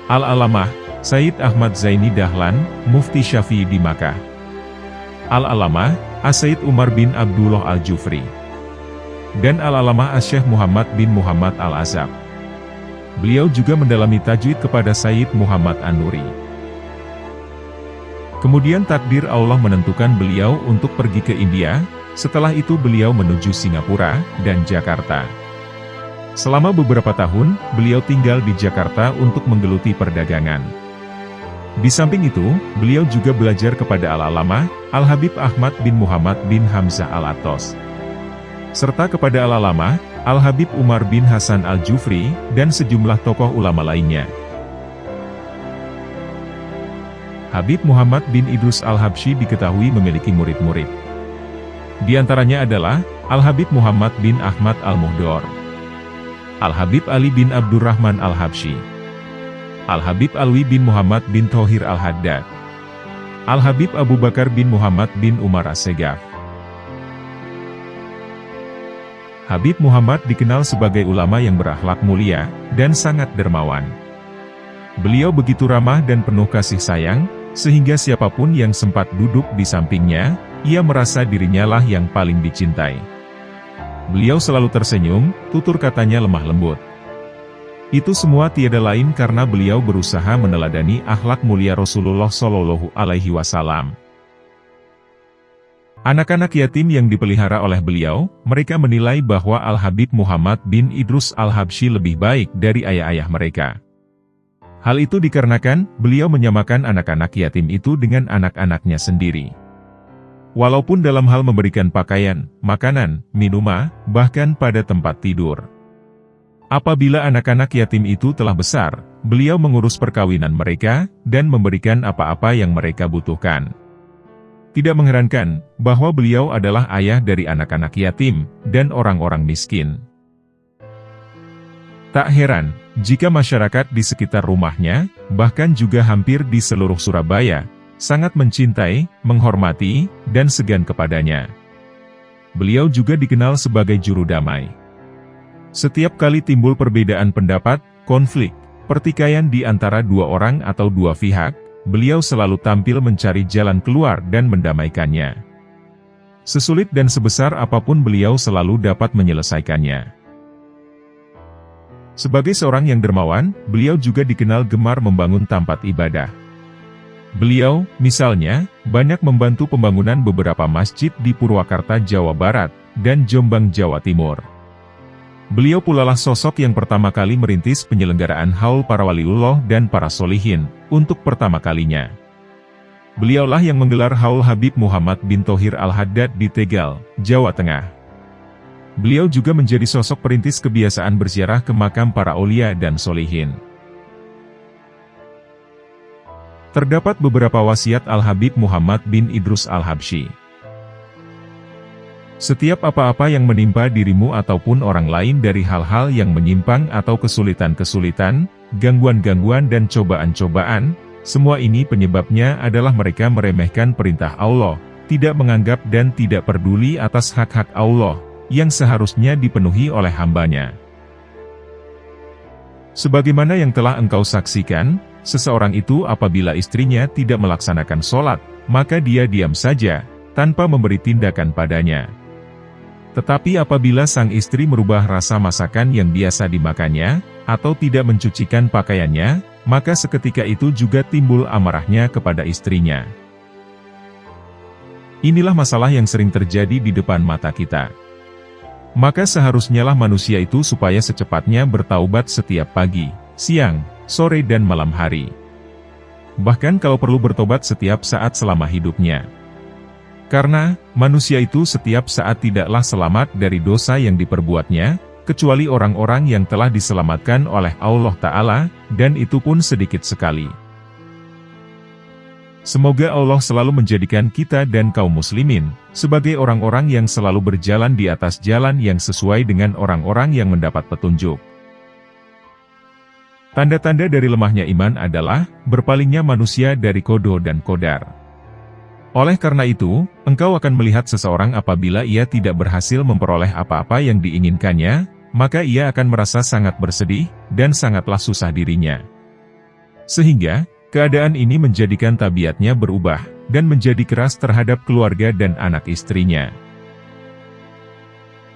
Al-Alamah, Sayyid Ahmad Zaini Dahlan, Mufti Syafi'i di Makkah. Al-Alamah, As-Sayyid Umar bin Abdullah Al-Jufri. Dan Al-Alamah As-Syekh Muhammad bin Muhammad Al-Azab. Beliau juga mendalami tajwid kepada Sayyid Muhammad An-Nuri. Kemudian takdir Allah menentukan beliau untuk pergi ke India, setelah itu beliau menuju Singapura dan Jakarta. Selama beberapa tahun, beliau tinggal di Jakarta untuk menggeluti perdagangan. Di samping itu, beliau juga belajar kepada Al-Alamah, Al-Habib Ahmad bin Muhammad bin Hamzah Al-Atos. Serta kepada Al-Alamah, Al-Habib Umar bin Hasan Al-Jufri, dan sejumlah tokoh ulama lainnya. Habib Muhammad bin Idrus Al-Habsyi diketahui memiliki murid-murid. Di antaranya adalah, Al-Habib Muhammad bin Ahmad Al-Muhdor, Al-Habib Ali bin Abdurrahman Al-Habsyi, Al-Habib Alwi bin Muhammad bin Thohir Al-Haddad, Al-Habib Abu Bakar bin Muhammad bin Umar As-Segaf. Habib Muhammad dikenal sebagai ulama yang berakhlak mulia, dan sangat dermawan. Beliau begitu ramah dan penuh kasih sayang, sehingga siapapun yang sempat duduk di sampingnya, ia merasa dirinya lah yang paling dicintai. Beliau selalu tersenyum, tutur katanya lemah lembut. Itu semua tiada lain karena beliau berusaha meneladani akhlak mulia Rasulullah Shallallahu Alaihi Wasallam. Anak-anak yatim yang dipelihara oleh beliau, mereka menilai bahwa Al-Habib Muhammad bin Idrus Al-Habsyi lebih baik dari ayah-ayah mereka. Hal itu dikarenakan, beliau menyamakan anak-anak yatim itu dengan anak-anaknya sendiri. Walaupun dalam hal memberikan pakaian, makanan, minuman, bahkan pada tempat tidur. Apabila anak-anak yatim itu telah besar, beliau mengurus perkawinan mereka, dan memberikan apa-apa yang mereka butuhkan. Tidak mengherankan, bahwa beliau adalah ayah dari anak-anak yatim, dan orang-orang miskin. Tak heran, jika masyarakat di sekitar rumahnya, bahkan juga hampir di seluruh Surabaya, sangat mencintai, menghormati, dan segan kepadanya. Beliau juga dikenal sebagai juru damai. Setiap kali timbul perbedaan pendapat, konflik, pertikaian di antara dua orang atau dua pihak, beliau selalu tampil mencari jalan keluar dan mendamaikannya. Sesulit dan sebesar apapun beliau selalu dapat menyelesaikannya. Sebagai seorang yang dermawan, beliau juga dikenal gemar membangun tempat ibadah. Beliau, misalnya, banyak membantu pembangunan beberapa masjid di Purwakarta, Jawa Barat, dan Jombang, Jawa Timur. Beliau pula lah sosok yang pertama kali merintis penyelenggaraan haul para waliullah dan para solihin, untuk pertama kalinya. Beliaulah yang menggelar haul Habib Muhammad bin Thohir Al-Haddad di Tegal, Jawa Tengah. Beliau juga menjadi sosok perintis kebiasaan berziarah ke makam para aulia dan solihin. Terdapat beberapa wasiat Al-Habib Muhammad bin Idrus Al-Habsyi. Setiap apa-apa yang menimpa dirimu ataupun orang lain dari hal-hal yang menyimpang atau kesulitan-kesulitan, gangguan-gangguan dan cobaan-cobaan, semua ini penyebabnya adalah mereka meremehkan perintah Allah, tidak menganggap dan tidak peduli atas hak-hak Allah, yang seharusnya dipenuhi oleh hambanya. Sebagaimana yang telah engkau saksikan, seseorang itu apabila istrinya tidak melaksanakan sholat, maka dia diam saja, tanpa memberi tindakan padanya. Tetapi apabila sang istri merubah rasa masakan yang biasa dimakannya, atau tidak mencucikan pakaiannya, maka seketika itu juga timbul amarahnya kepada istrinya. Inilah masalah yang sering terjadi di depan mata kita. Maka seharusnya lah manusia itu supaya secepatnya bertaubat setiap pagi, siang, sore dan malam hari. Bahkan kalau perlu bertobat setiap saat selama hidupnya. Karena, manusia itu setiap saat tidaklah selamat dari dosa yang diperbuatnya, kecuali orang-orang yang telah diselamatkan oleh Allah Ta'ala, dan itu pun sedikit sekali. Semoga Allah selalu menjadikan kita dan kaum muslimin, sebagai orang-orang yang selalu berjalan di atas jalan yang sesuai dengan orang-orang yang mendapat petunjuk. Tanda-tanda dari lemahnya iman adalah, berpalingnya manusia dari qada dan qadar. Oleh karena itu, engkau akan melihat seseorang apabila ia tidak berhasil memperoleh apa-apa yang diinginkannya, maka ia akan merasa sangat bersedih, dan sangatlah susah dirinya. Sehingga, keadaan ini menjadikan tabiatnya berubah, dan menjadi keras terhadap keluarga dan anak istrinya.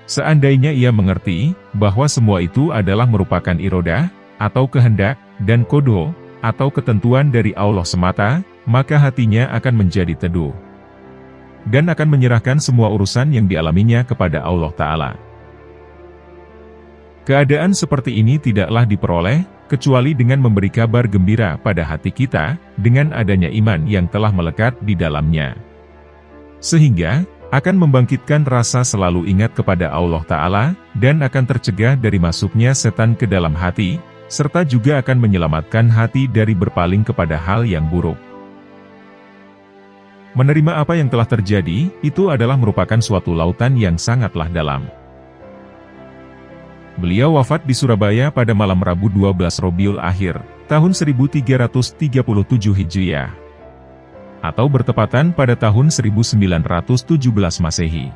Seandainya ia mengerti, bahwa semua itu adalah merupakan irodah, atau kehendak, dan qada, atau ketentuan dari Allah semata, maka hatinya akan menjadi teduh. Dan akan menyerahkan semua urusan yang dialaminya kepada Allah Ta'ala. Keadaan seperti ini tidaklah diperoleh, kecuali dengan memberi kabar gembira pada hati kita, dengan adanya iman yang telah melekat di dalamnya. Sehingga, akan membangkitkan rasa selalu ingat kepada Allah Ta'ala, dan akan tercegah dari masuknya setan ke dalam hati, serta juga akan menyelamatkan hati dari berpaling kepada hal yang buruk. Menerima apa yang telah terjadi, itu adalah merupakan suatu lautan yang sangatlah dalam. Beliau wafat di Surabaya pada malam Rabu 12 Rabiul Akhir, tahun 1337 Hijriah. Atau bertepatan pada tahun 1917 Masehi.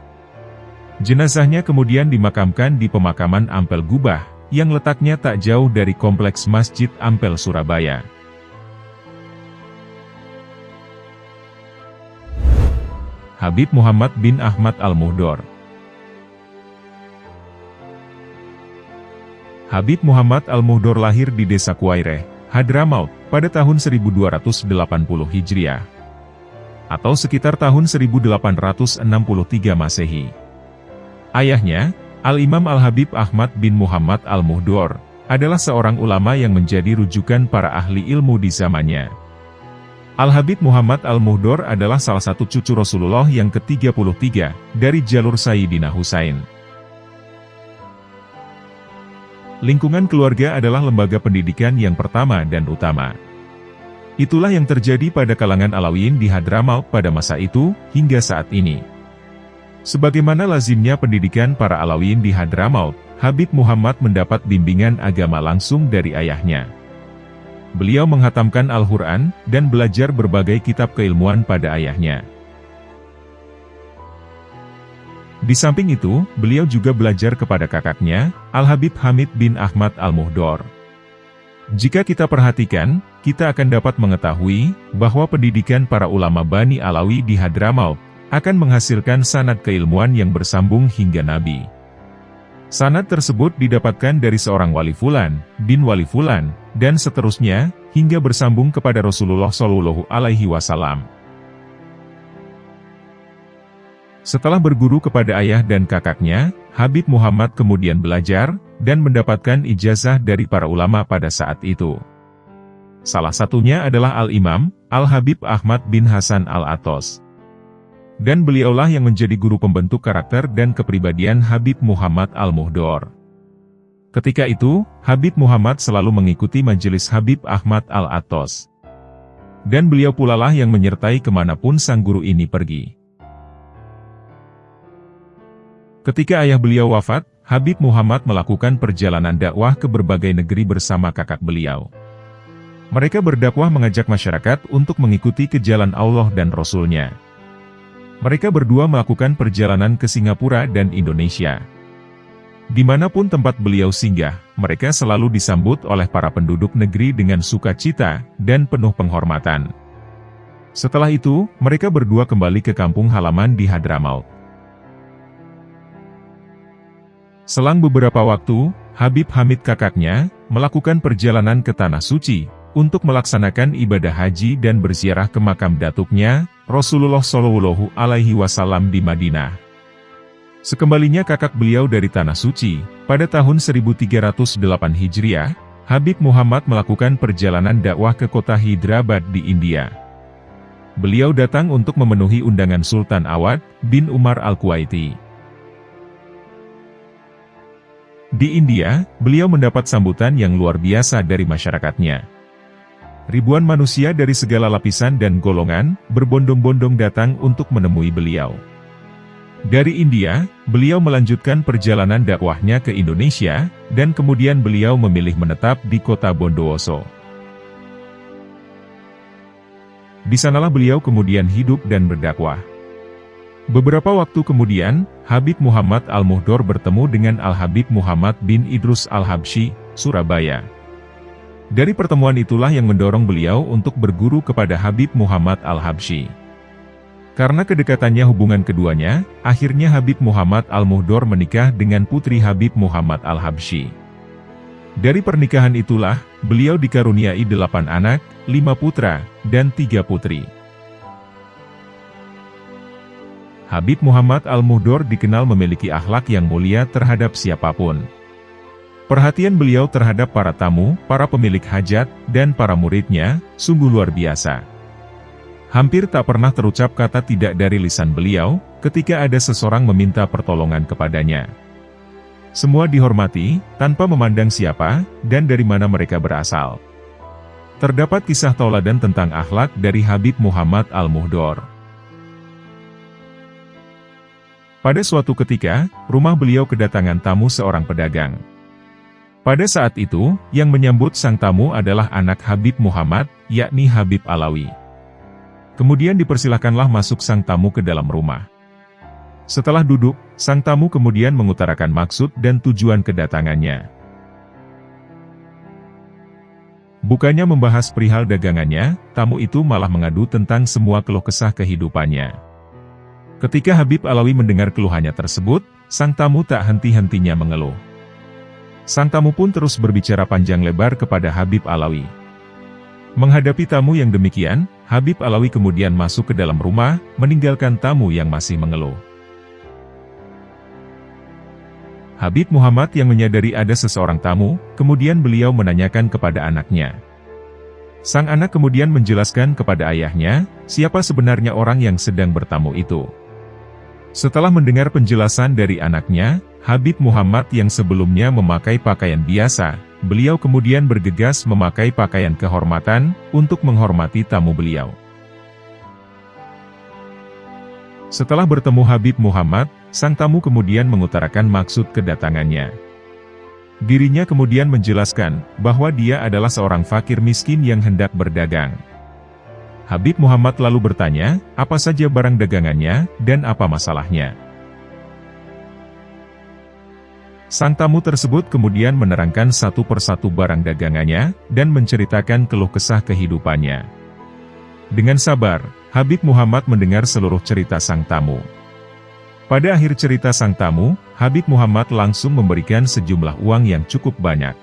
Jenazahnya kemudian dimakamkan di pemakaman Ampel Gubah, yang letaknya tak jauh dari kompleks Masjid Ampel Surabaya. Habib Muhammad bin Ahmad Al-Muhdor. Habib Muhammad Al-Muhdor lahir di desa Kuwaireh, Hadramaut, pada tahun 1280 Hijriah. Atau sekitar tahun 1863 Masehi. Ayahnya, Al-Imam Al-Habib Ahmad bin Muhammad Al-Muhdor, adalah seorang ulama yang menjadi rujukan para ahli ilmu di zamannya. Al-Habib Muhammad Al-Muhdor adalah salah satu cucu Rasulullah yang ke-33, dari jalur Sayyidina Husain. Lingkungan keluarga adalah lembaga pendidikan yang pertama dan utama. Itulah yang terjadi pada kalangan Alawiyin di Hadramaut pada masa itu, hingga saat ini. Sebagaimana lazimnya pendidikan para Alawiyin di Hadramaut, Habib Muhammad mendapat bimbingan agama langsung dari ayahnya. Beliau menghatamkan Al-Quran, dan belajar berbagai kitab keilmuan pada ayahnya. Di samping itu, beliau juga belajar kepada kakaknya, Al-Habib Hamid bin Ahmad Al-Muhdor. Jika kita perhatikan, kita akan dapat mengetahui, bahwa pendidikan para ulama Bani Alawi di Hadramaut, akan menghasilkan sanad keilmuan yang bersambung hingga Nabi. Sanad tersebut didapatkan dari seorang wali fulan, bin wali fulan, dan seterusnya, hingga bersambung kepada Rasulullah Shallallahu Alaihi Wasallam. Setelah berguru kepada ayah dan kakaknya, Habib Muhammad kemudian belajar, dan mendapatkan ijazah dari para ulama pada saat itu. Salah satunya adalah Al-Imam, Al-Habib Ahmad bin Hasan Al-Atos. Dan beliaulah yang menjadi guru pembentuk karakter dan kepribadian Habib Muhammad Al-Muhdor. Ketika itu, Habib Muhammad selalu mengikuti majelis Habib Ahmad Al-Atos. Dan beliau pulalah yang menyertai kemanapun sang guru ini pergi. Ketika ayah beliau wafat, Habib Muhammad melakukan perjalanan dakwah ke berbagai negeri bersama kakak beliau. Mereka berdakwah mengajak masyarakat untuk mengikuti ke jalan Allah dan Rasul-Nya. Mereka berdua melakukan perjalanan ke Singapura dan Indonesia. Dimanapun tempat beliau singgah, mereka selalu disambut oleh para penduduk negeri dengan sukacita dan penuh penghormatan. Setelah itu, mereka berdua kembali ke kampung halaman di Hadramaut. Selang beberapa waktu, Habib Hamid kakaknya, melakukan perjalanan ke Tanah Suci, untuk melaksanakan ibadah haji dan berziarah ke makam datuknya, Rasulullah Shallallahu Alaihi Wasallam di Madinah. Sekembalinya kakak beliau dari Tanah Suci, pada tahun 1308 Hijriah, Habib Muhammad melakukan perjalanan dakwah ke kota Hyderabad di India. beliau datang untuk memenuhi undangan Sultan Awad bin Umar Al-Kuwaiti. Di India, beliau mendapat sambutan yang luar biasa dari masyarakatnya. Ribuan manusia dari segala lapisan dan golongan berbondong-bondong datang untuk menemui beliau. Dari India, beliau melanjutkan perjalanan dakwahnya ke Indonesia, dan kemudian beliau memilih menetap di kota Bondowoso. Di sanalah beliau kemudian hidup dan berdakwah. Beberapa waktu kemudian, Habib Muhammad Al-Muhdor bertemu dengan Al-Habib Muhammad bin Idrus Al-Habsyi, Surabaya. Dari pertemuan itulah yang mendorong beliau untuk berguru kepada Habib Muhammad Al-Habsyi. Karena kedekatannya hubungan keduanya, akhirnya Habib Muhammad Al-Muhdor menikah dengan putri Habib Muhammad Al-Habsyi. Dari pernikahan itulah, beliau dikaruniai 8 anak, 5 putra, dan 3 putri. Habib Muhammad Al-Muhdor dikenal memiliki akhlak yang mulia terhadap siapapun. Perhatian beliau terhadap para tamu, para pemilik hajat, dan para muridnya, sungguh luar biasa. Hampir tak pernah terucap kata tidak dari lisan beliau, ketika ada seseorang meminta pertolongan kepadanya. Semua dihormati, tanpa memandang siapa, dan dari mana mereka berasal. Terdapat kisah tauladan tentang akhlak dari Habib Muhammad Al-Muhdor. Pada suatu ketika, rumah beliau kedatangan tamu seorang pedagang. Pada saat itu, yang menyambut sang tamu adalah anak Habib Muhammad, yakni Habib Alawi. Kemudian dipersilahkanlah masuk sang tamu ke dalam rumah. Setelah duduk, sang tamu kemudian mengutarakan maksud dan tujuan kedatangannya. Bukannya membahas perihal dagangannya, tamu itu malah mengadu tentang semua keluh kesah kehidupannya. Ketika Habib Alawi mendengar keluhannya tersebut, sang tamu tak henti-hentinya mengeluh. Sang tamu pun terus berbicara panjang lebar kepada Habib Alawi. Menghadapi tamu yang demikian, Habib Alawi kemudian masuk ke dalam rumah, meninggalkan tamu yang masih mengeluh. Habib Muhammad yang menyadari ada seseorang tamu, kemudian beliau menanyakan kepada anaknya. Sang anak kemudian menjelaskan kepada ayahnya, siapa sebenarnya orang yang sedang bertamu itu. Setelah mendengar penjelasan dari anaknya, Habib Muhammad yang sebelumnya memakai pakaian biasa, beliau kemudian bergegas memakai pakaian kehormatan, untuk menghormati tamu beliau. Setelah bertemu Habib Muhammad, sang tamu kemudian mengutarakan maksud kedatangannya. Dirinya kemudian menjelaskan, bahwa dia adalah seorang fakir miskin yang hendak berdagang. Habib Muhammad lalu bertanya, apa saja barang dagangannya, dan apa masalahnya. Sang tamu tersebut kemudian menerangkan satu persatu barang dagangannya, dan menceritakan keluh kesah kehidupannya. Dengan sabar, Habib Muhammad mendengar seluruh cerita sang tamu. Pada akhir cerita sang tamu, Habib Muhammad langsung memberikan sejumlah uang yang cukup banyak.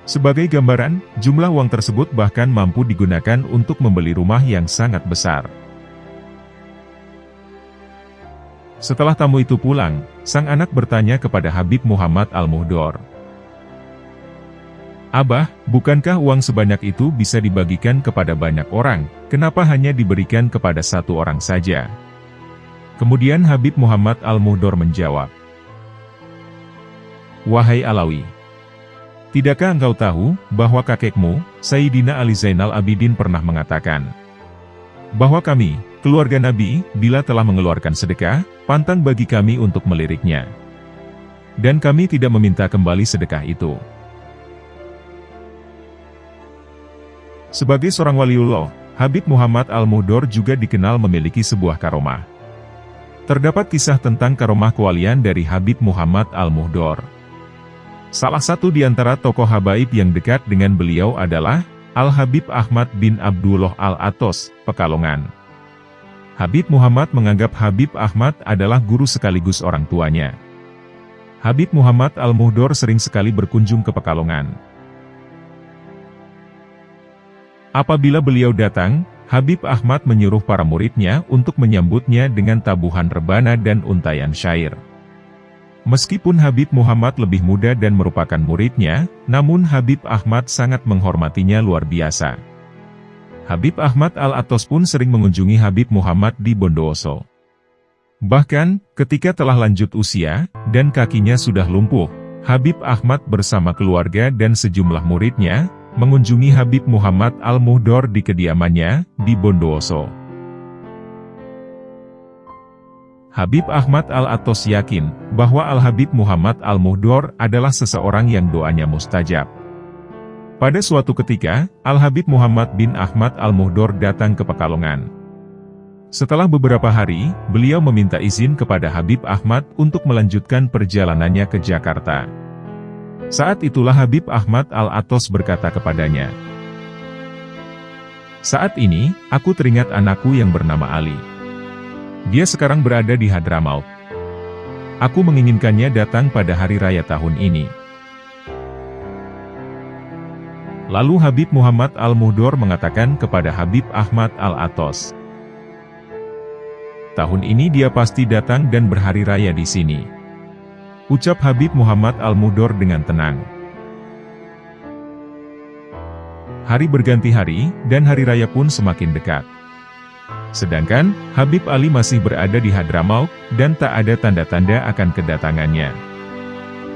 Sebagai gambaran, jumlah uang tersebut bahkan mampu digunakan untuk membeli rumah yang sangat besar. Setelah tamu itu pulang, sang anak bertanya kepada Habib Muhammad Al-Muhdor. Abah, bukankah uang sebanyak itu bisa dibagikan kepada banyak orang, kenapa hanya diberikan kepada satu orang saja? Kemudian Habib Muhammad Al-Muhdor menjawab, Wahai Alawi, tidakkah engkau tahu, bahwa kakekmu, Sayyidina Ali Zainal Abidin pernah mengatakan, bahwa kami, keluarga Nabi, bila telah mengeluarkan sedekah, pantang bagi kami untuk meliriknya. Dan kami tidak meminta kembali sedekah itu. Sebagai seorang waliullah, Habib Muhammad Al-Muhdor juga dikenal memiliki sebuah karomah. Terdapat kisah tentang karomah kewalian dari Habib Muhammad Al-Muhdor. Salah satu di antara tokoh habaib yang dekat dengan beliau adalah Al-Habib Ahmad bin Abdullah Al-Atos, Pekalongan. Habib Muhammad menganggap Habib Ahmad adalah guru sekaligus orang tuanya. Habib Muhammad Al-Muhdor sering sekali berkunjung ke Pekalongan. Apabila beliau datang, Habib Ahmad menyuruh para muridnya untuk menyambutnya dengan tabuhan rebana dan untayan syair. Meskipun Habib Muhammad lebih muda dan merupakan muridnya, namun Habib Ahmad sangat menghormatinya luar biasa. Habib Ahmad Al-Atos pun sering mengunjungi Habib Muhammad di Bondowoso. Bahkan, ketika telah lanjut usia, dan kakinya sudah lumpuh, Habib Ahmad bersama keluarga dan sejumlah muridnya, mengunjungi Habib Muhammad Al-Muhdor di kediamannya, di Bondowoso. Habib Ahmad Al-Atos yakin, bahwa Al-Habib Muhammad Al-Muhdor adalah seseorang yang doanya mustajab. Pada suatu ketika, Al-Habib Muhammad bin Ahmad Al-Muhdor datang ke Pekalongan. Setelah beberapa hari, beliau meminta izin kepada Habib Ahmad untuk melanjutkan perjalanannya ke Jakarta. Saat itulah Habib Ahmad Al-Atos berkata kepadanya, "Saat ini, aku teringat anakku yang bernama Ali. Dia sekarang berada di Hadramaut. Aku menginginkannya datang pada hari raya tahun ini." Lalu Habib Muhammad Al-Muhdor mengatakan kepada Habib Ahmad Al-Atos, "Tahun ini dia pasti datang dan berhari raya di sini," ucap Habib Muhammad Al-Muhdor dengan tenang. Hari berganti hari, dan hari raya pun semakin dekat. Sedangkan, Habib Ali masih berada di Hadramaut, dan tak ada tanda-tanda akan kedatangannya.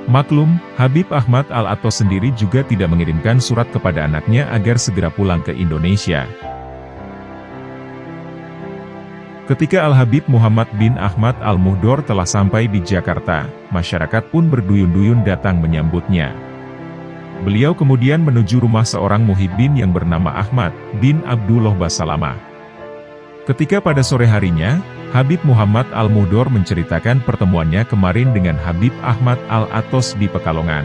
Maklum, Habib Ahmad Al-Atos sendiri juga tidak mengirimkan surat kepada anaknya agar segera pulang ke Indonesia. Ketika Al-Habib Muhammad bin Ahmad Al-Muhdor telah sampai di Jakarta, masyarakat pun berduyun-duyun datang menyambutnya. Beliau kemudian menuju rumah seorang muhibbin yang bernama Ahmad bin Abdullah Basalamah. Ketika pada sore harinya, Habib Muhammad Al-Muhdor menceritakan pertemuannya kemarin dengan Habib Ahmad Al-Atos di Pekalongan.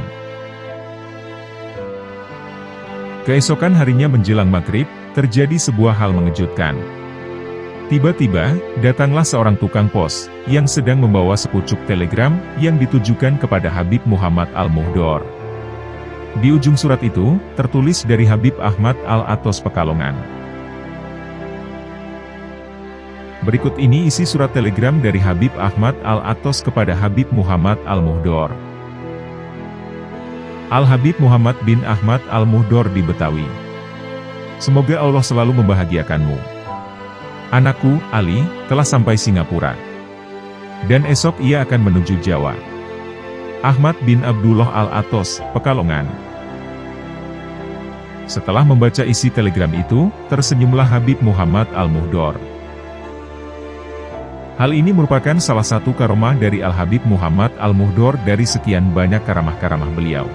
Keesokan harinya menjelang maghrib, terjadi sebuah hal mengejutkan. Tiba-tiba, datanglah seorang tukang pos, yang sedang membawa sepucuk telegram, yang ditujukan kepada Habib Muhammad Al-Muhdor. Di ujung surat itu, tertulis dari Habib Ahmad Al-Atos Pekalongan. Berikut ini isi surat telegram dari Habib Ahmad Al-Atos kepada Habib Muhammad Al-Muhdor. Al-Habib Muhammad bin Ahmad Al-Muhdor di Betawi. Semoga Allah selalu membahagiakanmu. Anakku, Ali, telah sampai Singapura. Dan esok ia akan menuju Jawa. Ahmad bin Abdullah Al-Atos, Pekalongan. Setelah membaca isi telegram itu, tersenyumlah Habib Muhammad Al-Muhdor. Hal ini merupakan salah satu karomah dari Al-Habib Muhammad Al-Muhdor dari sekian banyak karamah-karamah beliau.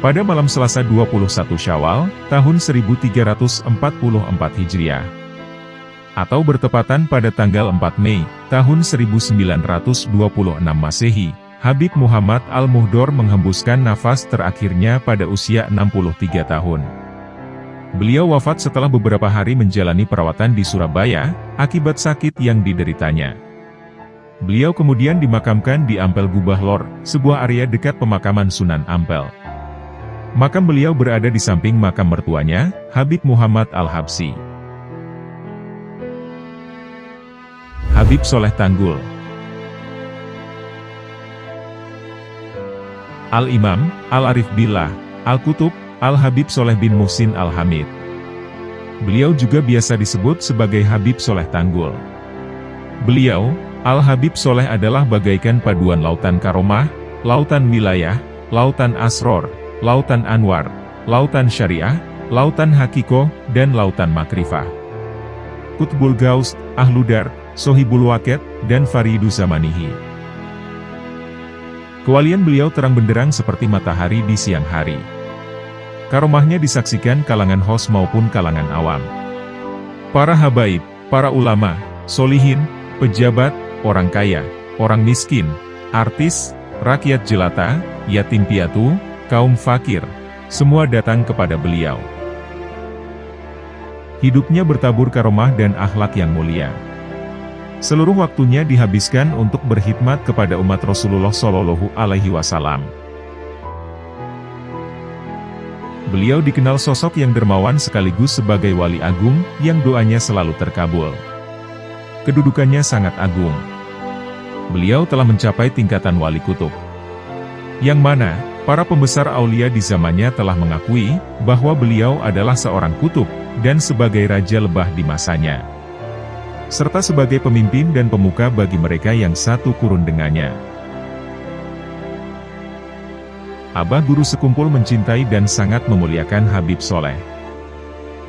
Pada malam Selasa 21 Syawal, tahun 1344 Hijriah, atau bertepatan pada tanggal 4 Mei, tahun 1926 Masehi, Habib Muhammad Al-Muhdor menghembuskan nafas terakhirnya pada usia 63 tahun. Beliau wafat setelah beberapa hari menjalani perawatan di Surabaya, akibat sakit yang dideritanya. Beliau kemudian dimakamkan di Ampel Gubah Lor, sebuah area dekat pemakaman Sunan Ampel. Makam beliau berada di samping makam mertuanya, Habib Muhammad Al-Habsyi. Habib Soleh Tanggul. Al-Imam, Al-Arif Billah, Al-Kutub, Al-Habib Soleh bin Muhsin Al-Hamid. Beliau juga biasa disebut sebagai Habib Soleh Tanggul. Beliau, Al-Habib Soleh adalah bagaikan paduan lautan karomah, lautan wilayah, lautan asror, lautan anwar, lautan syariah, lautan hakikoh, dan lautan makrifah. Qutbul Gaus, Ahludar, Sohibul Waket, dan Faridu Zamanihi. Kewalian beliau terang benderang seperti matahari di siang hari. Karomahnya disaksikan kalangan khawas maupun kalangan awam. Para habaib, para ulama, solihin, pejabat, orang kaya, orang miskin, artis, rakyat jelata, yatim piatu, kaum fakir, semua datang kepada beliau. Hidupnya bertabur karomah dan akhlak yang mulia. Seluruh waktunya dihabiskan untuk berkhidmat kepada umat Rasulullah Shallallahu Alaihi Wasallam. Beliau dikenal sosok yang dermawan sekaligus sebagai wali agung, yang doanya selalu terkabul. Kedudukannya sangat agung. Beliau telah mencapai tingkatan wali kutub. Yang mana, Para pembesar aulia di zamannya telah mengakui bahwa beliau adalah seorang kutub dan sebagai raja lebah di masanya, serta sebagai pemimpin dan pemuka bagi mereka yang satu kurun dengannya. Abah guru sekumpul mencintai dan sangat memuliakan Habib Soleh.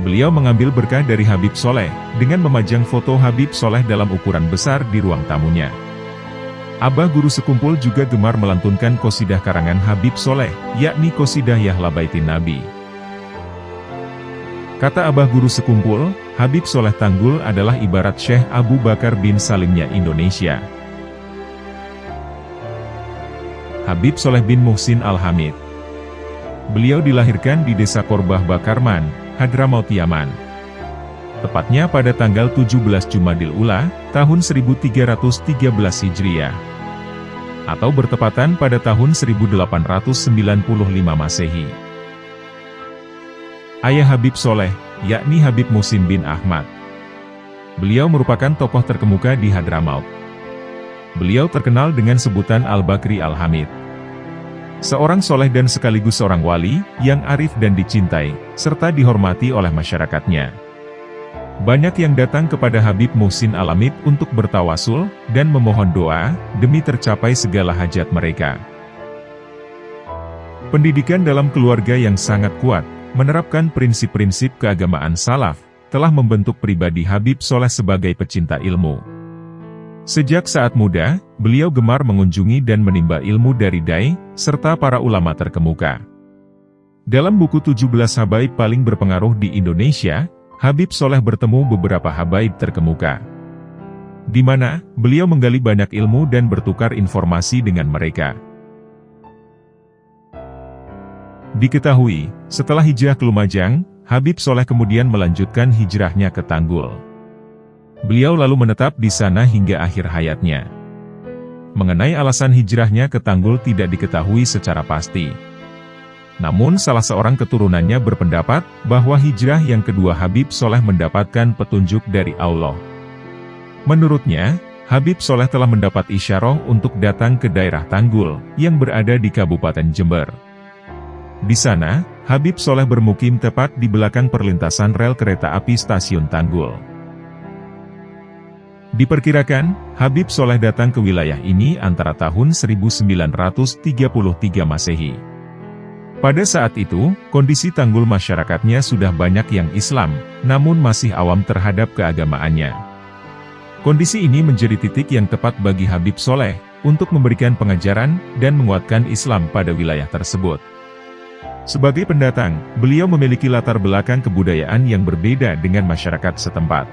Beliau mengambil berkah dari Habib Soleh dengan memajang foto Habib Soleh dalam ukuran besar di ruang tamunya. Abah guru sekumpul juga gemar melantunkan qosidah karangan Habib Soleh, yakni qosidah Yahla Baitin Nabi. Kata Abah guru sekumpul, Habib Soleh Tanggul adalah ibarat Syekh Abu Bakar bin Salimnya Indonesia. Habib Soleh bin Muhsin Al-Hamid. Beliau dilahirkan di desa Korbah Bakarman, Hadramaut Yaman. Tepatnya pada tanggal 17 Jumadil Ula, tahun 1313 Hijriah. Atau bertepatan pada tahun 1895 Masehi. Ayah Habib Soleh, yakni Habib Muhsin bin Ahmad. Beliau merupakan tokoh terkemuka di Hadramaut. Beliau terkenal dengan sebutan Al-Bakri Al-Hamid. Seorang soleh dan sekaligus seorang wali, yang arif dan dicintai, serta dihormati oleh masyarakatnya. Banyak yang datang kepada Habib Muhsin Al-Hamid untuk bertawasul, dan memohon doa, demi tercapai segala hajat mereka. Pendidikan dalam keluarga yang sangat kuat, menerapkan prinsip-prinsip keagamaan salaf, telah membentuk pribadi Habib Soleh sebagai pecinta ilmu. Sejak saat muda, beliau gemar mengunjungi dan menimba ilmu dari dai, serta para ulama terkemuka. Dalam buku 17 Habaib paling berpengaruh di Indonesia, Habib Soleh bertemu beberapa habaib terkemuka, di mana beliau menggali banyak ilmu dan bertukar informasi dengan mereka. Diketahui, setelah hijrah ke Lumajang, Habib Soleh kemudian melanjutkan hijrahnya ke Tanggul. Beliau lalu menetap di sana hingga akhir hayatnya. Mengenai alasan hijrahnya ke Tanggul tidak diketahui secara pasti. Namun salah seorang keturunannya berpendapat bahwa hijrah yang kedua Habib Soleh mendapatkan petunjuk dari Allah. Menurutnya, Habib Soleh telah mendapat isyarah untuk datang ke daerah Tanggul, yang berada di Kabupaten Jember. Di sana, Habib Soleh bermukim tepat di belakang perlintasan rel kereta api stasiun Tanggul. Diperkirakan, Habib Soleh datang ke wilayah ini antara tahun 1933 Masehi. Pada saat itu, kondisi Tanggul masyarakatnya sudah banyak yang Islam, namun masih awam terhadap keagamaannya. Kondisi ini menjadi titik yang tepat bagi Habib Soleh, untuk memberikan pengajaran, dan menguatkan Islam pada wilayah tersebut. Sebagai pendatang, beliau memiliki latar belakang kebudayaan yang berbeda dengan masyarakat setempat.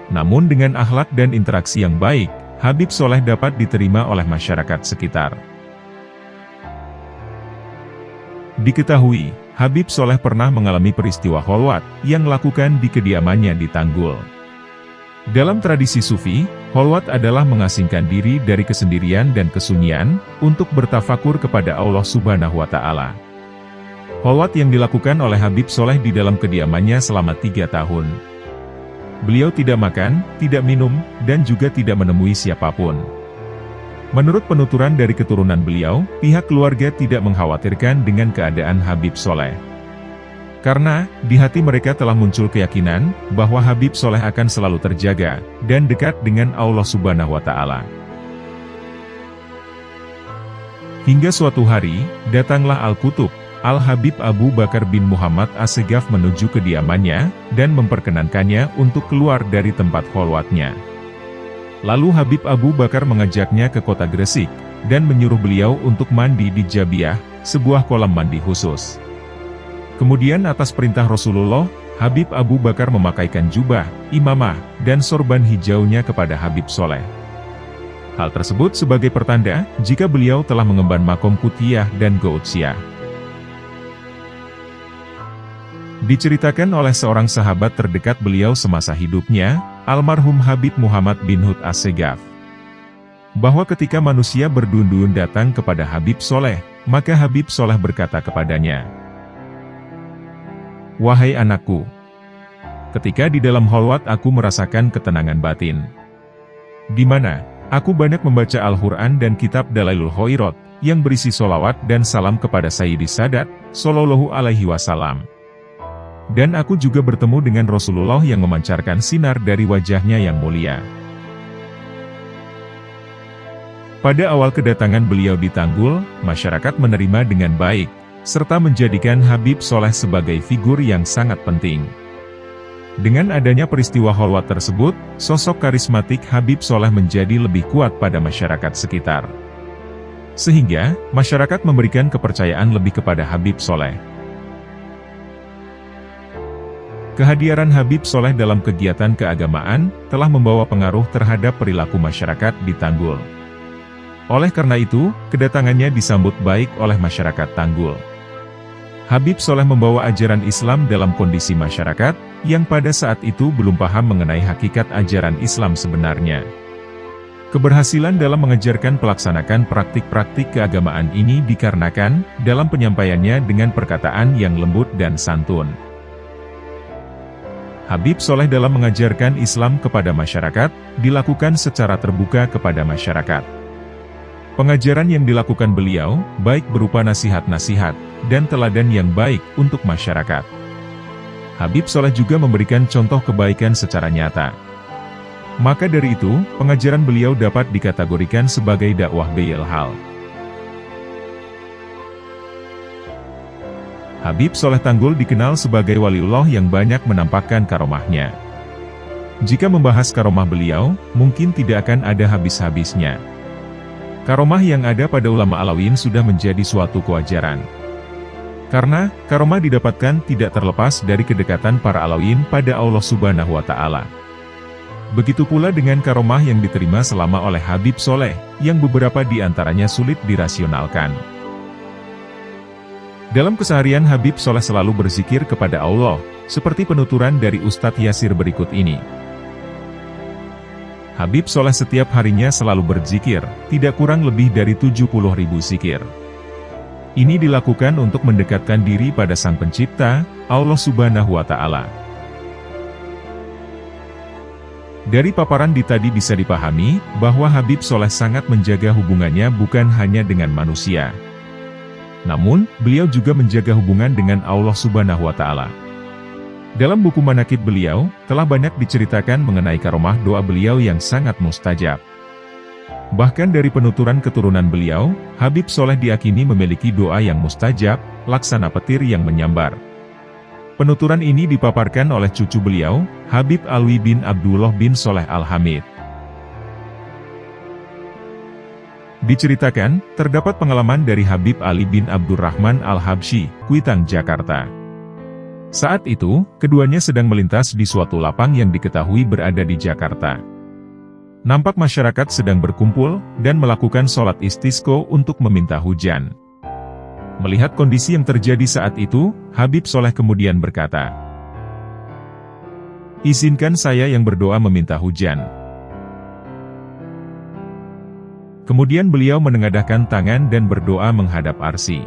Namun dengan akhlak dan interaksi yang baik, Habib Soleh dapat diterima oleh masyarakat sekitar. Diketahui, Habib Soleh pernah mengalami peristiwa kholwat, yang lakukan di kediamannya di Tanggul. Dalam tradisi Sufi, kholwat adalah mengasingkan diri dari kesendirian dan kesunyian, untuk bertafakur kepada Allah Subhanahu wa Ta'ala. Kholwat yang dilakukan oleh Habib Soleh di dalam kediamannya selama 3 tahun. Beliau tidak makan, tidak minum, dan juga tidak menemui siapapun. Menurut penuturan dari keturunan beliau, pihak keluarga tidak mengkhawatirkan dengan keadaan Habib Soleh. Karena, di hati mereka telah muncul keyakinan, bahwa Habib Soleh akan selalu terjaga, dan dekat dengan Allah Subhanahu wa Ta'ala. Hingga suatu hari, datanglah Al-Kutub, Al-Habib Abu Bakar bin Muhammad Assegaf menuju kediamannya, dan memperkenankannya untuk keluar dari tempat kholwatnya. Lalu Habib Abu Bakar mengajaknya ke kota Gresik, dan menyuruh beliau untuk mandi di Jabiah, sebuah kolam mandi khusus. Kemudian atas perintah Rasulullah, Habib Abu Bakar memakaikan jubah, imamah, dan sorban hijaunya kepada Habib Soleh. Hal tersebut sebagai pertanda, jika beliau telah mengemban makom Kutiyah dan Gautsiyah. Diceritakan oleh seorang sahabat terdekat beliau semasa hidupnya, almarhum Habib Muhammad bin Hud Assegaf, bahwa ketika manusia berduyun-duyun datang kepada Habib Soleh, maka Habib Soleh berkata kepadanya, "Wahai anakku, ketika di dalam kholwat aku merasakan ketenangan batin, di mana aku banyak membaca Al-Quran dan kitab Dalailul Khairat, yang berisi solawat dan salam kepada Sayyidi Sadat, Sallallahu Alaihi Wasallam. Dan aku juga bertemu dengan Rasulullah yang memancarkan sinar dari wajahnya yang mulia. Pada awal kedatangan beliau di Tanggul, masyarakat menerima dengan baik, serta menjadikan Habib Soleh sebagai figur yang sangat penting. Dengan adanya peristiwa kholwat tersebut, sosok karismatik Habib Soleh menjadi lebih kuat pada masyarakat sekitar. Sehingga, masyarakat memberikan kepercayaan lebih kepada Habib Soleh. Kehadiran Habib Soleh dalam kegiatan keagamaan telah membawa pengaruh terhadap perilaku masyarakat di Tanggul. Oleh karena itu, kedatangannya disambut baik oleh masyarakat Tanggul. Habib Soleh membawa ajaran Islam dalam kondisi masyarakat yang pada saat itu belum paham mengenai hakikat ajaran Islam sebenarnya. Keberhasilan dalam mengajarkan pelaksanakan praktik-praktik keagamaan ini dikarenakan dalam penyampaiannya dengan perkataan yang lembut dan santun. Habib Soleh dalam mengajarkan Islam kepada masyarakat, dilakukan secara terbuka kepada masyarakat. Pengajaran yang dilakukan beliau, baik berupa nasihat-nasihat, dan teladan yang baik untuk masyarakat. Habib Soleh juga memberikan contoh kebaikan secara nyata. Maka dari itu, pengajaran beliau dapat dikategorikan sebagai dakwah bil hal. Habib Soleh Tanggul dikenal sebagai waliullah yang banyak menampakkan karomahnya. Jika membahas karomah beliau, mungkin tidak akan ada habis-habisnya. Karomah yang ada pada ulama Alawiyyin sudah menjadi suatu kewajaran. Karena, karomah didapatkan tidak terlepas dari kedekatan para Alawiyyin pada Allah Subhanahu wa Ta'ala. Begitu pula dengan karomah yang diterima selama oleh Habib Soleh, yang beberapa di antaranya sulit dirasionalkan. Dalam keseharian Habib Soleh selalu berzikir kepada Allah, seperti penuturan dari Ustadz Yasir berikut ini. Habib Soleh setiap harinya selalu berzikir, tidak kurang lebih dari 70.000 zikir. Ini dilakukan untuk mendekatkan diri pada Sang Pencipta, Allah Subhanahu wa Ta'ala. Dari paparan di tadi bisa dipahami, bahwa Habib Soleh sangat menjaga hubungannya bukan hanya dengan manusia. Namun, beliau juga menjaga hubungan dengan Allah Subhanahu wa Ta'ala. Dalam buku manaqib beliau, telah banyak diceritakan mengenai karomah doa beliau yang sangat mustajab. Bahkan dari penuturan keturunan beliau, Habib Soleh diyakini memiliki doa yang mustajab, laksana petir yang menyambar. Penuturan ini dipaparkan oleh cucu beliau, Habib Alwi bin Abdullah bin Soleh Al-Hamid. Diceritakan, terdapat pengalaman dari Habib Ali bin Abdurrahman Al-Habsyi, Kuitang, Jakarta. Saat itu, keduanya sedang melintas di suatu lapang yang diketahui berada di Jakarta. Nampak masyarakat sedang berkumpul, dan melakukan sholat istisqo untuk meminta hujan. Melihat kondisi yang terjadi saat itu, Habib Soleh kemudian berkata, "Izinkan saya yang berdoa meminta hujan." Kemudian beliau menengadahkan tangan dan berdoa menghadap arsy.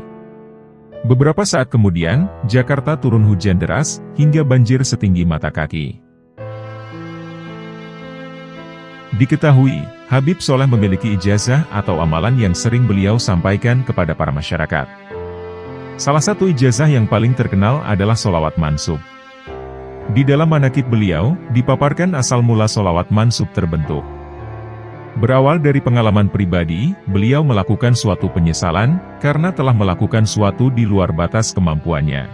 Beberapa saat kemudian, Jakarta turun hujan deras, hingga banjir setinggi mata kaki. Diketahui, Habib Soleh memiliki ijazah atau amalan yang sering beliau sampaikan kepada para masyarakat. Salah satu ijazah yang paling terkenal adalah sholawat mansub. Di dalam manaqib beliau, dipaparkan asal mula sholawat mansub terbentuk. Berawal dari pengalaman pribadi, beliau melakukan suatu penyesalan, karena telah melakukan suatu di luar batas kemampuannya.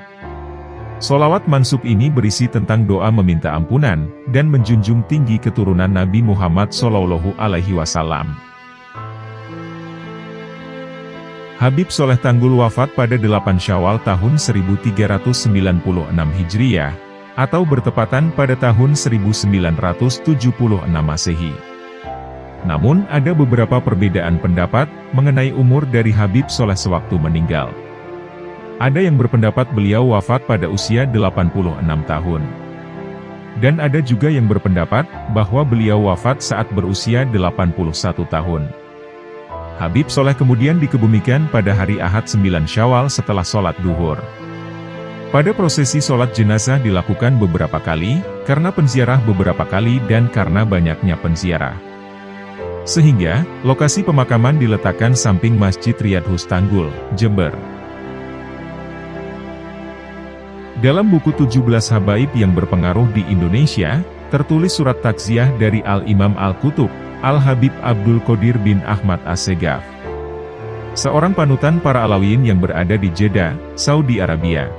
Sholawat mansub ini berisi tentang doa meminta ampunan, dan menjunjung tinggi keturunan Nabi Muhammad Sallallahu Alaihi Wasallam. Habib Soleh Tanggul wafat pada 8 Syawal tahun 1396 Hijriah, atau bertepatan pada tahun 1976 Masehi. Namun, ada beberapa perbedaan pendapat mengenai umur dari Habib Soleh sewaktu meninggal. Ada yang berpendapat beliau wafat pada usia 86 tahun. Dan ada juga yang berpendapat bahwa beliau wafat saat berusia 81 tahun. Habib Soleh kemudian dikebumikan pada hari Ahad 9 Syawal setelah sholat duhur. Pada prosesi sholat jenazah dilakukan beberapa kali, karena penziarah beberapa kali dan karena banyaknya penziarah. Sehingga, lokasi pemakaman diletakkan samping Masjid Riyadhus Tanggul, Jember. Dalam buku 17 Habaib yang berpengaruh di Indonesia, tertulis surat takziah dari Al-Imam Al-Qutub, Al-Habib Abdul Qadir bin Ahmad Assegaf, seorang panutan para Alawiyin yang berada di Jeddah, Saudi Arabia.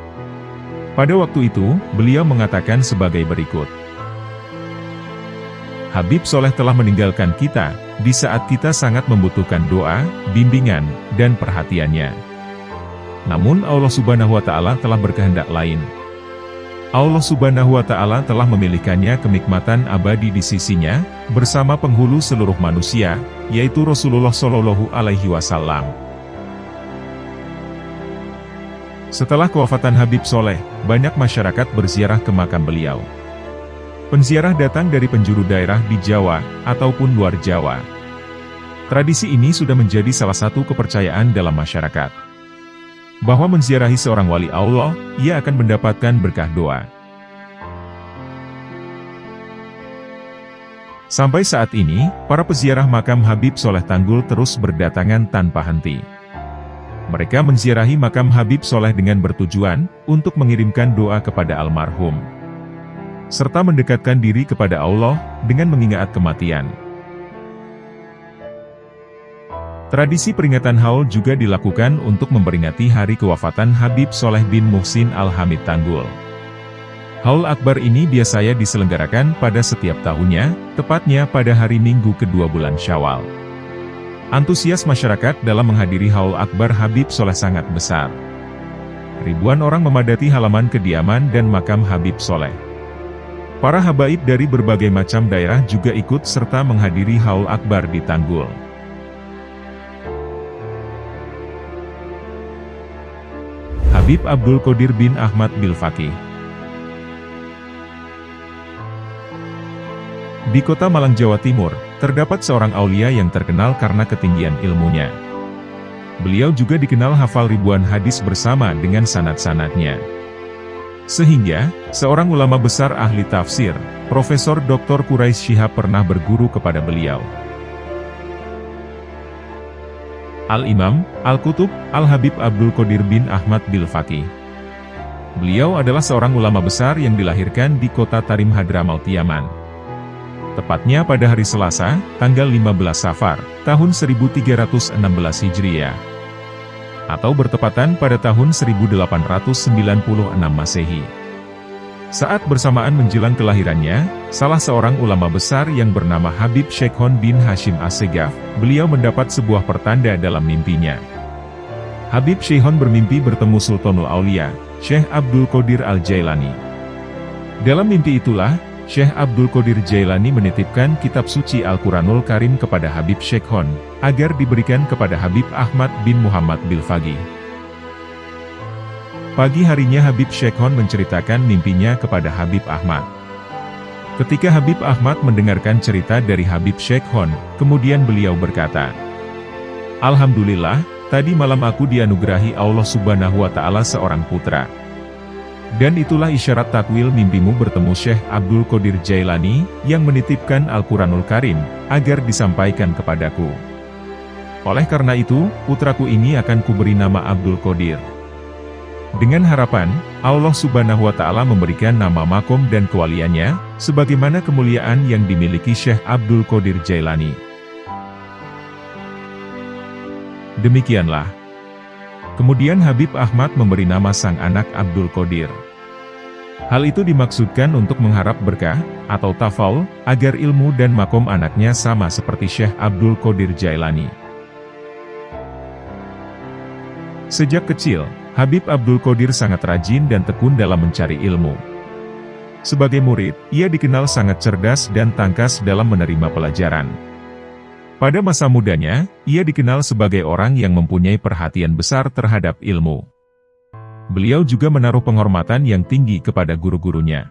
Pada waktu itu, beliau mengatakan sebagai berikut. Habib Soleh telah meninggalkan kita, di saat kita sangat membutuhkan doa, bimbingan, dan perhatiannya. Namun Allah Subhanahu wa Ta'ala telah berkehendak lain. Allah Subhanahu wa Ta'ala telah memilihkannya kenikmatan abadi di sisinya, bersama penghulu seluruh manusia, yaitu Rasulullah Shallallahu Alaihi Wasallam. Setelah kewafatan Habib Soleh, banyak masyarakat berziarah ke makam beliau. Penziarah datang dari penjuru daerah di Jawa, ataupun luar Jawa. Tradisi ini sudah menjadi salah satu kepercayaan dalam masyarakat, bahwa menziarahi seorang wali Allah, ia akan mendapatkan berkah doa. Sampai saat ini, para peziarah makam Habib Soleh Tanggul terus berdatangan tanpa henti. Mereka menziarahi makam Habib Soleh dengan bertujuan untuk mengirimkan doa kepada almarhum, serta mendekatkan diri kepada Allah dengan mengingat kematian. Tradisi peringatan haul juga dilakukan untuk memperingati hari kewafatan Habib Soleh bin Muhsin Al-Hamid Tanggul. Haul Akbar ini biasanya diselenggarakan pada setiap tahunnya, tepatnya pada hari Minggu kedua bulan Syawal. Antusias masyarakat dalam menghadiri Haul Akbar Habib Soleh sangat besar. Ribuan orang memadati halaman kediaman dan makam Habib Soleh. Para habaib dari berbagai macam daerah juga ikut serta menghadiri Haul Akbar di Tanggul. Habib Abdul Qadir bin Ahmad Bil-Faqih. Di kota Malang, Jawa Timur, terdapat seorang aulia yang terkenal karena ketinggian ilmunya. Beliau juga dikenal hafal ribuan hadis bersama dengan sanad-sanadnya. Sehingga, seorang ulama besar ahli tafsir, Profesor Dr. Quraisy Shihab pernah berguru kepada beliau. Al-Imam, Al-Qutub, Al-Habib Abdul Qadir bin Ahmad Bil-Faqih. Beliau adalah seorang ulama besar yang dilahirkan di kota Tarim Hadramaut, Yaman. Tepatnya pada hari Selasa, tanggal 15 Safar, tahun 1316 Hijriah. Atau bertepatan pada tahun 1896 Masehi. Saat bersamaan menjelang kelahirannya, salah seorang ulama besar yang bernama Habib Sheikhon bin Hashim Assegaf, beliau mendapat sebuah pertanda dalam mimpinya. Habib Sheikhon bermimpi bertemu Sultanul Aulia, Syekh Abdul Qadir Al-Jailani. Dalam mimpi itulah, Syekh Abdul Qadir Jailani menitipkan kitab suci Al-Quranul Karim kepada Habib Sheikhon, agar diberikan kepada Habib Ahmad bin Muhammad Bil-Faqih. Pagi harinya Habib Sheikhon menceritakan mimpinya kepada Habib Ahmad. Ketika Habib Ahmad mendengarkan cerita dari Habib Sheikhon, kemudian beliau berkata, "Alhamdulillah, tadi malam aku dianugerahi Allah Subhanahu wa Ta'ala seorang putra. Dan itulah isyarat takwil mimpimu bertemu Syekh Abdul Qadir Jailani, yang menitipkan Al-Quranul Karim, agar disampaikan kepadaku. Oleh karena itu, putraku ini akan kuberi nama Abdul Qadir. Dengan harapan, Allah Subhanahu wa Ta'ala memberikan nama makom dan kewaliannya, sebagaimana kemuliaan yang dimiliki Syekh Abdul Qadir Jailani." Demikianlah. Kemudian Habib Ahmad memberi nama sang anak Abdul Qadir. Hal itu dimaksudkan untuk mengharap berkah, atau tafaul, agar ilmu dan makom anaknya sama seperti Syekh Abdul Qadir Jailani. Sejak kecil, Habib Abdul Qadir sangat rajin dan tekun dalam mencari ilmu. Sebagai murid, ia dikenal sangat cerdas dan tangkas dalam menerima pelajaran. Pada masa mudanya, ia dikenal sebagai orang yang mempunyai perhatian besar terhadap ilmu. Beliau juga menaruh penghormatan yang tinggi kepada guru-gurunya.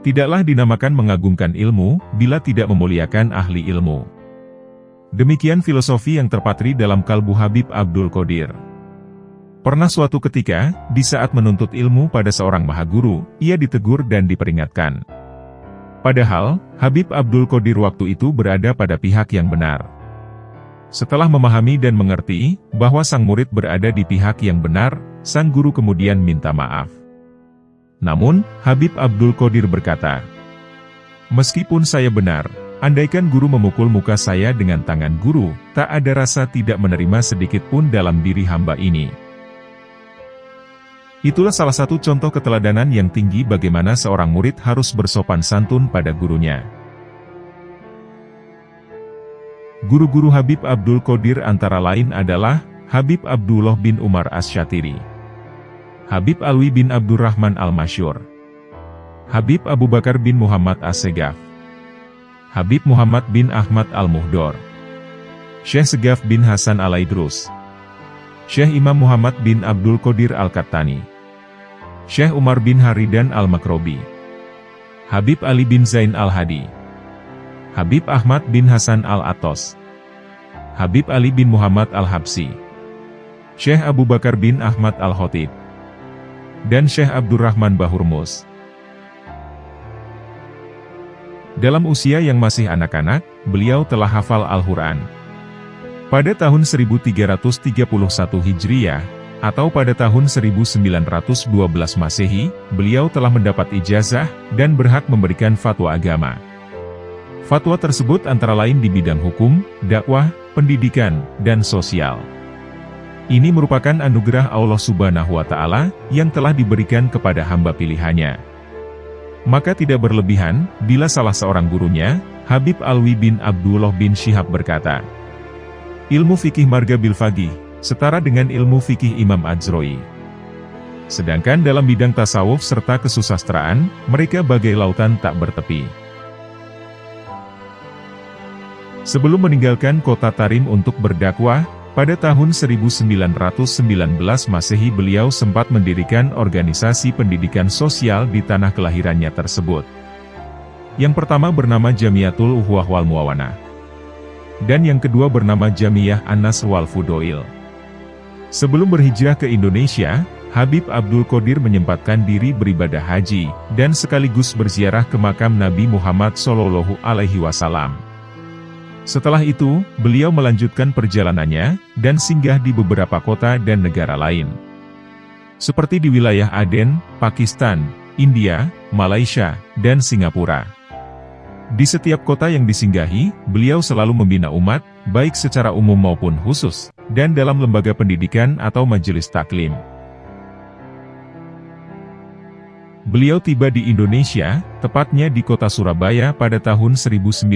Tidaklah dinamakan mengagungkan ilmu, bila tidak memuliakan ahli ilmu. Demikian filosofi yang terpatri dalam kalbu Habib Abdul Qadir. Pernah suatu ketika, di saat menuntut ilmu pada seorang mahaguru, ia ditegur dan diperingatkan. Padahal, Habib Abdul Qadir waktu itu berada pada pihak yang benar. Setelah memahami dan mengerti bahwa sang murid berada di pihak yang benar, sang guru kemudian minta maaf. Namun, Habib Abdul Qadir berkata, "Meskipun saya benar, andaikan guru memukul muka saya dengan tangan guru, tak ada rasa tidak menerima sedikit pun dalam diri hamba ini." Itulah salah satu contoh keteladanan yang tinggi bagaimana seorang murid harus bersopan santun pada gurunya. Guru-guru Habib Abdul Qadir antara lain adalah Habib Abdullah bin Umar Asy-Syatiri, Habib Alwi bin Abdurrahman Al-Masyur, Habib Abu Bakar bin Muhammad As-Segaf, Habib Muhammad bin Ahmad Al-Muhdor, Syekh Segaf bin Hasan Al-Aidrus, Syekh Imam Muhammad bin Abdul Qadir Al-Kattani, Syekh Umar bin Haridan Al-Makrobi, Habib Ali bin Zain Al-Hadi, Habib Ahmad bin Hasan Al-Atos, Habib Ali bin Muhammad Al-Habsi, Syekh Abu Bakar bin Ahmad Al-Khotib, dan Syekh Abdurrahman Bahurmus. Dalam usia yang masih anak-anak, beliau telah hafal Al-Quran. Pada tahun 1331 Hijriah, atau pada tahun 1912 Masehi, beliau telah mendapat ijazah dan berhak memberikan fatwa agama. Fatwa tersebut antara lain di bidang hukum, dakwah, pendidikan, dan sosial. Ini merupakan anugerah Allah Subhanahu wa Ta'ala yang telah diberikan kepada hamba pilihannya. Maka tidak berlebihan bila salah seorang gurunya, Habib Alwi bin Abdullah bin Syihab berkata, "Ilmu fikih marga bil faqih setara dengan ilmu fikih Imam Ajroi. Sedangkan dalam bidang tasawuf serta kesusastraan, mereka bagai lautan tak bertepi." Sebelum meninggalkan kota Tarim untuk berdakwah, pada tahun 1919 Masehi beliau sempat mendirikan organisasi pendidikan sosial di tanah kelahirannya tersebut. Yang pertama bernama Jamiatul Uhwah wal Muawanah, dan yang kedua bernama Jamiyah An-Nasr wal Fudoil. Sebelum berhijrah ke Indonesia, Habib Abdul Qadir menyempatkan diri beribadah haji, dan sekaligus berziarah ke makam Nabi Muhammad SAW. Setelah itu, beliau melanjutkan perjalanannya, dan singgah di beberapa kota dan negara lain. Seperti di wilayah Aden, Pakistan, India, Malaysia, dan Singapura. Di setiap kota yang disinggahi, beliau selalu membina umat, baik secara umum maupun khusus, dan dalam lembaga pendidikan atau majelis taklim. Beliau tiba di Indonesia, tepatnya di kota Surabaya pada tahun 1919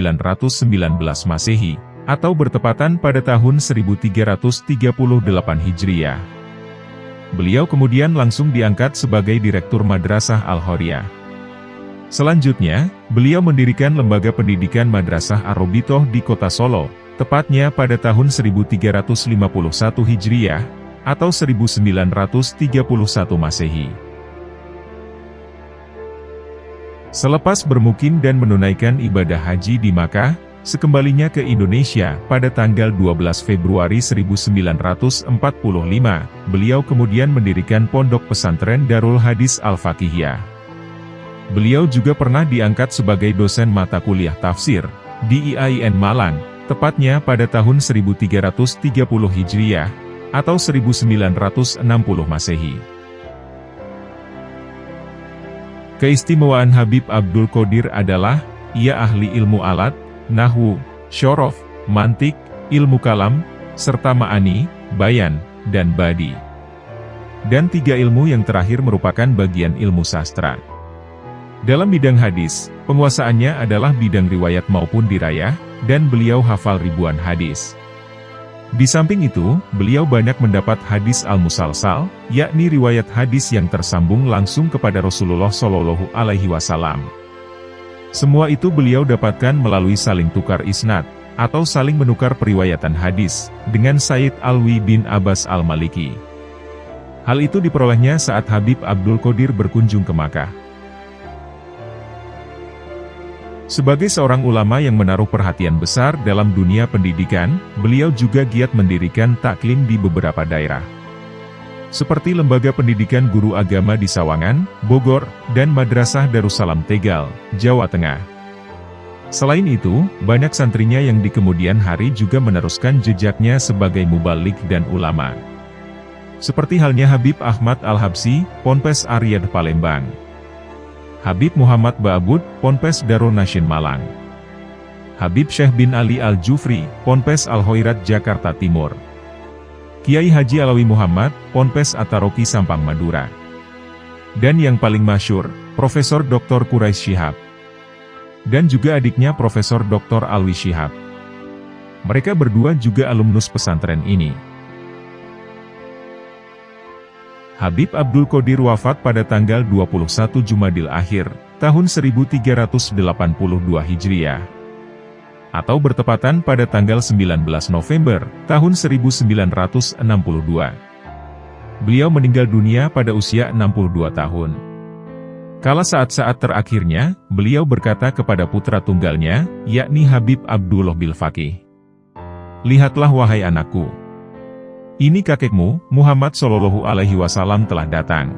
Masehi, atau bertepatan pada tahun 1338 Hijriah. Beliau kemudian langsung diangkat sebagai Direktur Madrasah Al-Horiyah. Selanjutnya, beliau mendirikan lembaga pendidikan Madrasah Ar-Robitoh di kota Solo, tepatnya pada tahun 1351 Hijriah, atau 1931 Masehi. Selepas bermukim dan menunaikan ibadah haji di Makkah, sekembalinya ke Indonesia pada tanggal 12 Februari 1945, beliau kemudian mendirikan pondok pesantren Darul Hadis Al-Faqihiyah. Beliau juga pernah diangkat sebagai dosen mata kuliah tafsir di IAIN Malang, tepatnya pada tahun 1330 Hijriah, atau 1960 Masehi. Keistimewaan Habib Abdul Qadir adalah, ia ahli ilmu alat, nahwu, syorof, mantik, ilmu kalam, serta ma'ani, bayan, dan badi. Dan tiga ilmu yang terakhir merupakan bagian ilmu sastra. Dalam bidang hadis, penguasaannya adalah bidang riwayat maupun dirayah, dan beliau hafal ribuan hadis. Di samping itu, beliau banyak mendapat hadis al-musalsal, yakni riwayat hadis yang tersambung langsung kepada Rasulullah SAW. Semua itu beliau dapatkan melalui saling tukar isnad, atau saling menukar periwayatan hadis, dengan Sayyid Alwi bin Abbas al-Maliki. Hal itu diperolehnya saat Habib Abdul Qadir berkunjung ke Makkah. Sebagai seorang ulama yang menaruh perhatian besar dalam dunia pendidikan, beliau juga giat mendirikan taklim di beberapa daerah. Seperti Lembaga Pendidikan Guru Agama di Sawangan, Bogor, dan Madrasah Darussalam Tegal, Jawa Tengah. Selain itu, banyak santrinya yang di kemudian hari juga meneruskan jejaknya sebagai mubalik dan ulama. Seperti halnya Habib Ahmad Al-Habsyi, Ponpes Aryad Palembang. Habib Muhammad Ba'abud, Ponpes Darul Nasyin Malang. Habib Syekh bin Ali Al-Jufri, Ponpes Al-Hoirat Jakarta Timur. Kiai Haji Alawi Muhammad, Ponpes Ataroki Sampang Madura. Dan yang paling masyhur, Profesor Dr. Quraisy Shihab. Dan juga adiknya Profesor Dr. Alwi Shihab. Mereka berdua juga alumnus pesantren ini. Habib Abdul Qadir wafat pada tanggal 21 Jumadil Akhir, tahun 1382 Hijriah. Atau bertepatan pada tanggal 19 November, tahun 1962. Beliau meninggal dunia pada usia 62 tahun. Kala saat-saat terakhirnya, beliau berkata kepada putra tunggalnya, yakni Habib Abdullah bil Faqih. Lihatlah wahai anakku. Ini kakekmu, Muhammad Shallallahu Alaihi Wasallam telah datang.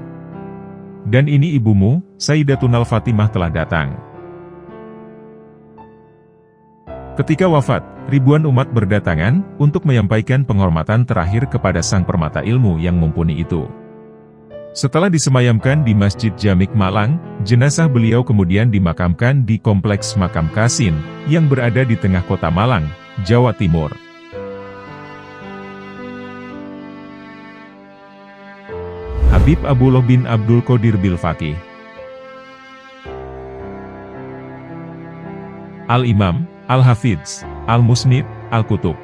Dan ini ibumu, Sayyidatunal Fatimah telah datang. Ketika wafat, ribuan umat berdatangan untuk menyampaikan penghormatan terakhir kepada sang permata ilmu yang mumpuni itu. Setelah disemayamkan di Masjid Jamik Malang, jenazah beliau kemudian dimakamkan di Kompleks Makam Kasin, yang berada di tengah kota Malang, Jawa Timur. Habib Abdullah bin Abdul Qadir bil Faqih. Al-Imam, Al-Hafidz, Al-Musnid, Al-Kutub.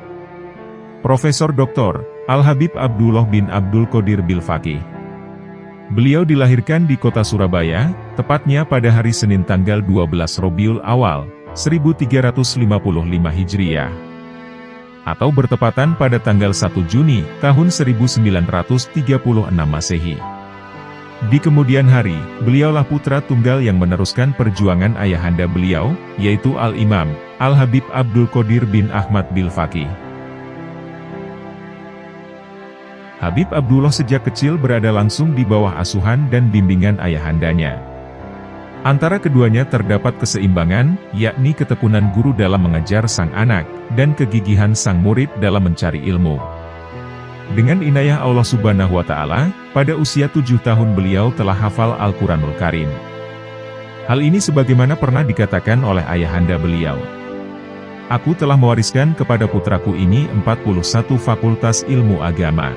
Profesor Dr. Al-Habib Abdullah bin Abdul Qadir bil Faqih. Beliau dilahirkan di kota Surabaya, tepatnya pada hari Senin tanggal 12 Rabiul Awal, 1355 Hijriah. Atau bertepatan pada tanggal 1 Juni, tahun 1936 Masehi. Di kemudian hari, beliaulah putra tunggal yang meneruskan perjuangan ayahanda beliau, yaitu Al-Imam, Al-Habib Abdul Qadir bin Ahmad bil Faqih. Habib Abdullah sejak kecil berada langsung di bawah asuhan dan bimbingan ayahandanya. Antara keduanya terdapat keseimbangan, yakni ketekunan guru dalam mengajar sang anak, dan kegigihan sang murid dalam mencari ilmu. Dengan inayah Allah Subhanahu wa Ta'ala, pada usia 7 tahun beliau telah hafal Al-Quranul Karim. Hal ini sebagaimana pernah dikatakan oleh ayahanda beliau. Aku telah mewariskan kepada putraku ini 41 fakultas ilmu agama.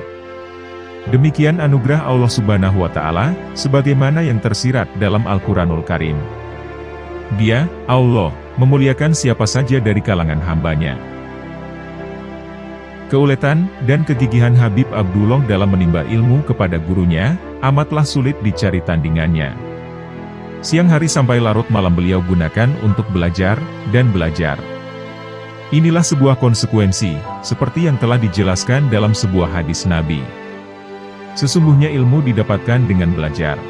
Demikian anugerah Allah Subhanahu wa Ta'ala, sebagaimana yang tersirat dalam Al-Quranul Karim. Dia, Allah, memuliakan siapa saja dari kalangan hambanya. Keuletan dan kegigihan Habib Abdullah dalam menimba ilmu kepada gurunya, amatlah sulit dicari tandingannya. Siang hari sampai larut malam beliau gunakan untuk belajar dan belajar. Inilah sebuah konsekuensi, seperti yang telah dijelaskan dalam sebuah hadis Nabi. Sesungguhnya ilmu didapatkan dengan belajar.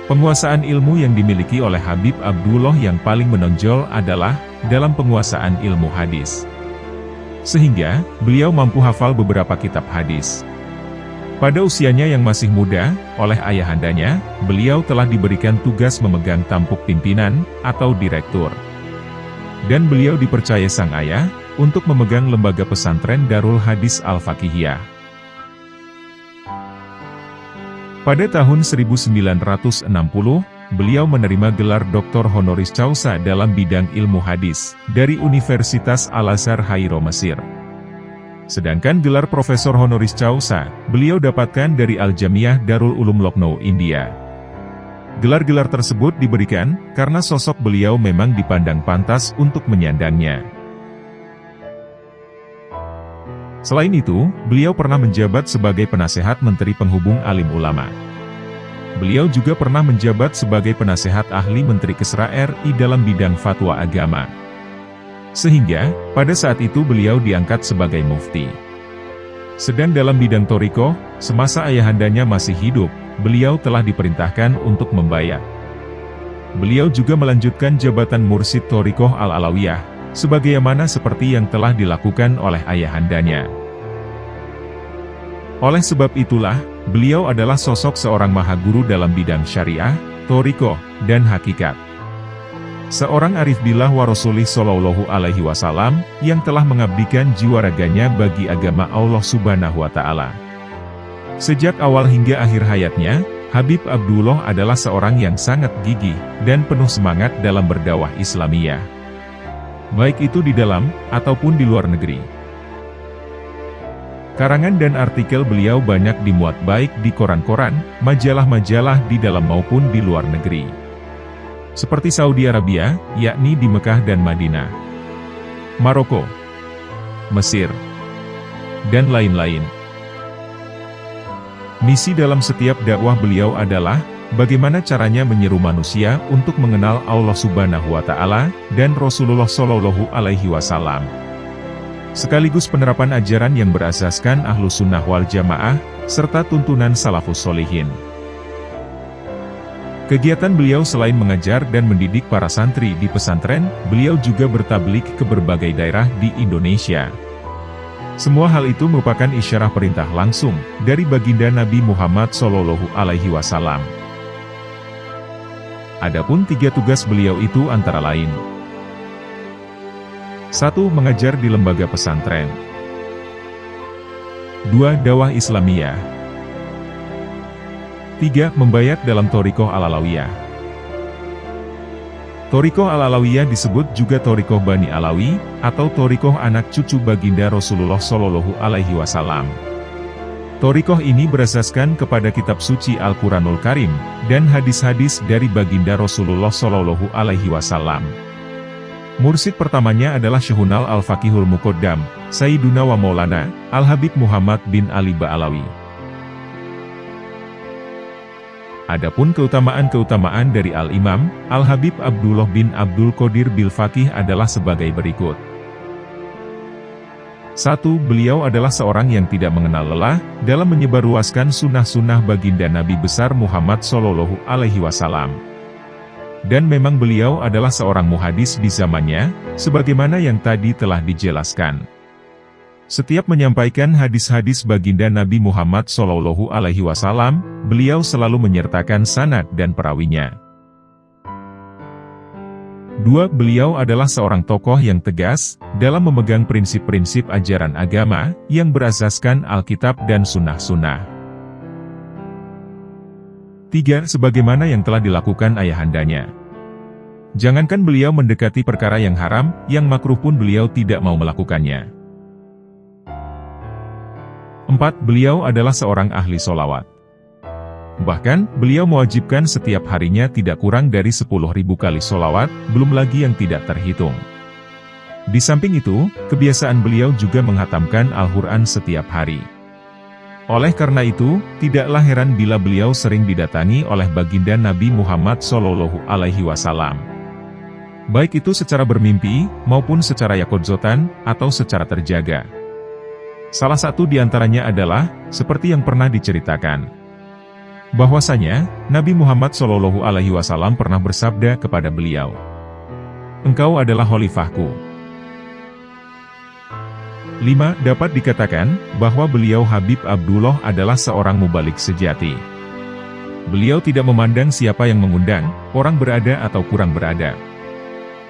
Penguasaan ilmu yang dimiliki oleh Habib Abdullah yang paling menonjol adalah dalam penguasaan ilmu hadis. Sehingga, beliau mampu hafal beberapa kitab hadis. Pada usianya yang masih muda, oleh ayahandanya, beliau telah diberikan tugas memegang tampuk pimpinan, atau direktur. Dan beliau dipercaya sang ayah, untuk memegang lembaga pesantren Darul Hadis Al-Faqihiyah. Pada tahun 1960, beliau menerima gelar Dr. Honoris Causa dalam bidang ilmu hadis, dari Universitas Al-Azhar Kairo Mesir. Sedangkan gelar Profesor Honoris Causa, beliau dapatkan dari Al-Jamiah Darul Ulum Lucknow, India. Gelar-gelar tersebut diberikan, karena sosok beliau memang dipandang pantas untuk menyandangnya. Selain itu, beliau pernah menjabat sebagai penasehat Menteri Penghubung Alim Ulama. Beliau juga pernah menjabat sebagai penasehat ahli Menteri Kesra RI dalam bidang fatwa agama. Sehingga, pada saat itu beliau diangkat sebagai mufti. Sedang dalam bidang thoriko, semasa ayahandanya masih hidup, beliau telah diperintahkan untuk membayat. Beliau juga melanjutkan jabatan Mursid Thorikoh Al-Alawiyah, sebagaimana seperti yang telah dilakukan oleh ayahandanya. Oleh sebab itulah, beliau adalah sosok seorang mahaguru dalam bidang syariah, thorikoh, dan hakikat. seorang arif billah wa rasulih sallallahu alaihi wasallam, yang telah mengabdikan jiwa raganya bagi agama Allah Subhanahu wa Ta'ala. Sejak awal hingga akhir hayatnya, Habib Abdullah adalah seorang yang sangat gigih dan penuh semangat dalam berdakwah Islamiyah, baik itu di dalam ataupun di luar negeri. Karangan dan artikel beliau banyak dimuat baik di koran-koran, majalah-majalah di dalam maupun di luar negeri. Seperti Saudi Arabia, yakni di Mekah dan Madinah, Maroko, Mesir, dan lain-lain. Misi dalam setiap dakwah beliau adalah, bagaimana caranya menyeru manusia untuk mengenal Allah Subhanahu wa Ta'ala dan Rasulullah Shallallahu Alaihi Wasallam. Sekaligus penerapan ajaran yang berasaskan Ahlus Sunnah wal Jamaah, serta tuntunan Salafus Sholihin. Kegiatan beliau selain mengajar dan mendidik para santri di pesantren, beliau juga bertablik ke berbagai daerah di Indonesia. Semua hal itu merupakan isyarah perintah langsung dari baginda Nabi Muhammad SAW. Adapun 3 tugas beliau itu antara lain: 1. Mengajar di lembaga pesantren. 2. Dakwah Islamiyah. 3. Membayat dalam Thoriqoh Al-Alawiyah. Thoriqoh Al-Alawiyah disebut juga Thoriqoh Bani Alawi, atau Thoriqoh anak cucu baginda Rasulullah Shallallahu Alaihi Wasallam. Thoriqoh ini berasaskan kepada kitab suci Al-Quranul Karim, dan hadis-hadis dari baginda Rasulullah Shallallahu Alaihi Wasallam. Mursid pertamanya adalah Syekhunal Al-Faqihul Muqaddam, Sayyiduna wa Maulana, Al-Habib Muhammad bin Ali Ba'alawi. Adapun keutamaan-keutamaan dari Al-Imam, Al-Habib Abdullah bin Abdul Qadir bil Faqih adalah sebagai berikut. 1. Beliau adalah seorang yang tidak mengenal lelah, dalam menyebarluaskan sunnah-sunnah baginda Nabi besar Muhammad Sallallahu Alaihi Wasallam. Dan memang beliau adalah seorang muhadis di zamannya, sebagaimana yang tadi telah dijelaskan. Setiap menyampaikan hadis-hadis baginda Nabi Muhammad Shallallahu Alaihi Wasallam, beliau selalu menyertakan sanad dan perawinya. 2. Beliau adalah seorang tokoh yang tegas, dalam memegang prinsip-prinsip ajaran agama, yang berasaskan Alkitab dan Sunnah-Sunnah. 3. Sebagaimana yang telah dilakukan ayahandanya. Jangankan beliau mendekati perkara yang haram, yang makruh pun beliau tidak mau melakukannya. 4. Beliau adalah seorang ahli sholawat. Bahkan, beliau mewajibkan setiap harinya tidak kurang dari 10.000 kali sholawat, belum lagi yang tidak terhitung. Di samping itu, kebiasaan beliau juga menghatamkan Al-Quran setiap hari. Oleh karena itu, tidaklah heran bila beliau sering didatangi oleh baginda Nabi Muhammad Shallallahu Alaihi Wasallam. Baik itu secara bermimpi, maupun secara yakodzotan, atau secara terjaga. Salah satu di antaranya adalah, seperti yang pernah diceritakan, bahwasanya, Nabi Muhammad Shallallahu Alaihi Wasallam pernah bersabda kepada beliau, "Engkau adalah khalifahku." 5. Dapat dikatakan, bahwa beliau Habib Abdullah adalah seorang mubalik sejati. Beliau tidak memandang siapa yang mengundang, orang berada atau kurang berada.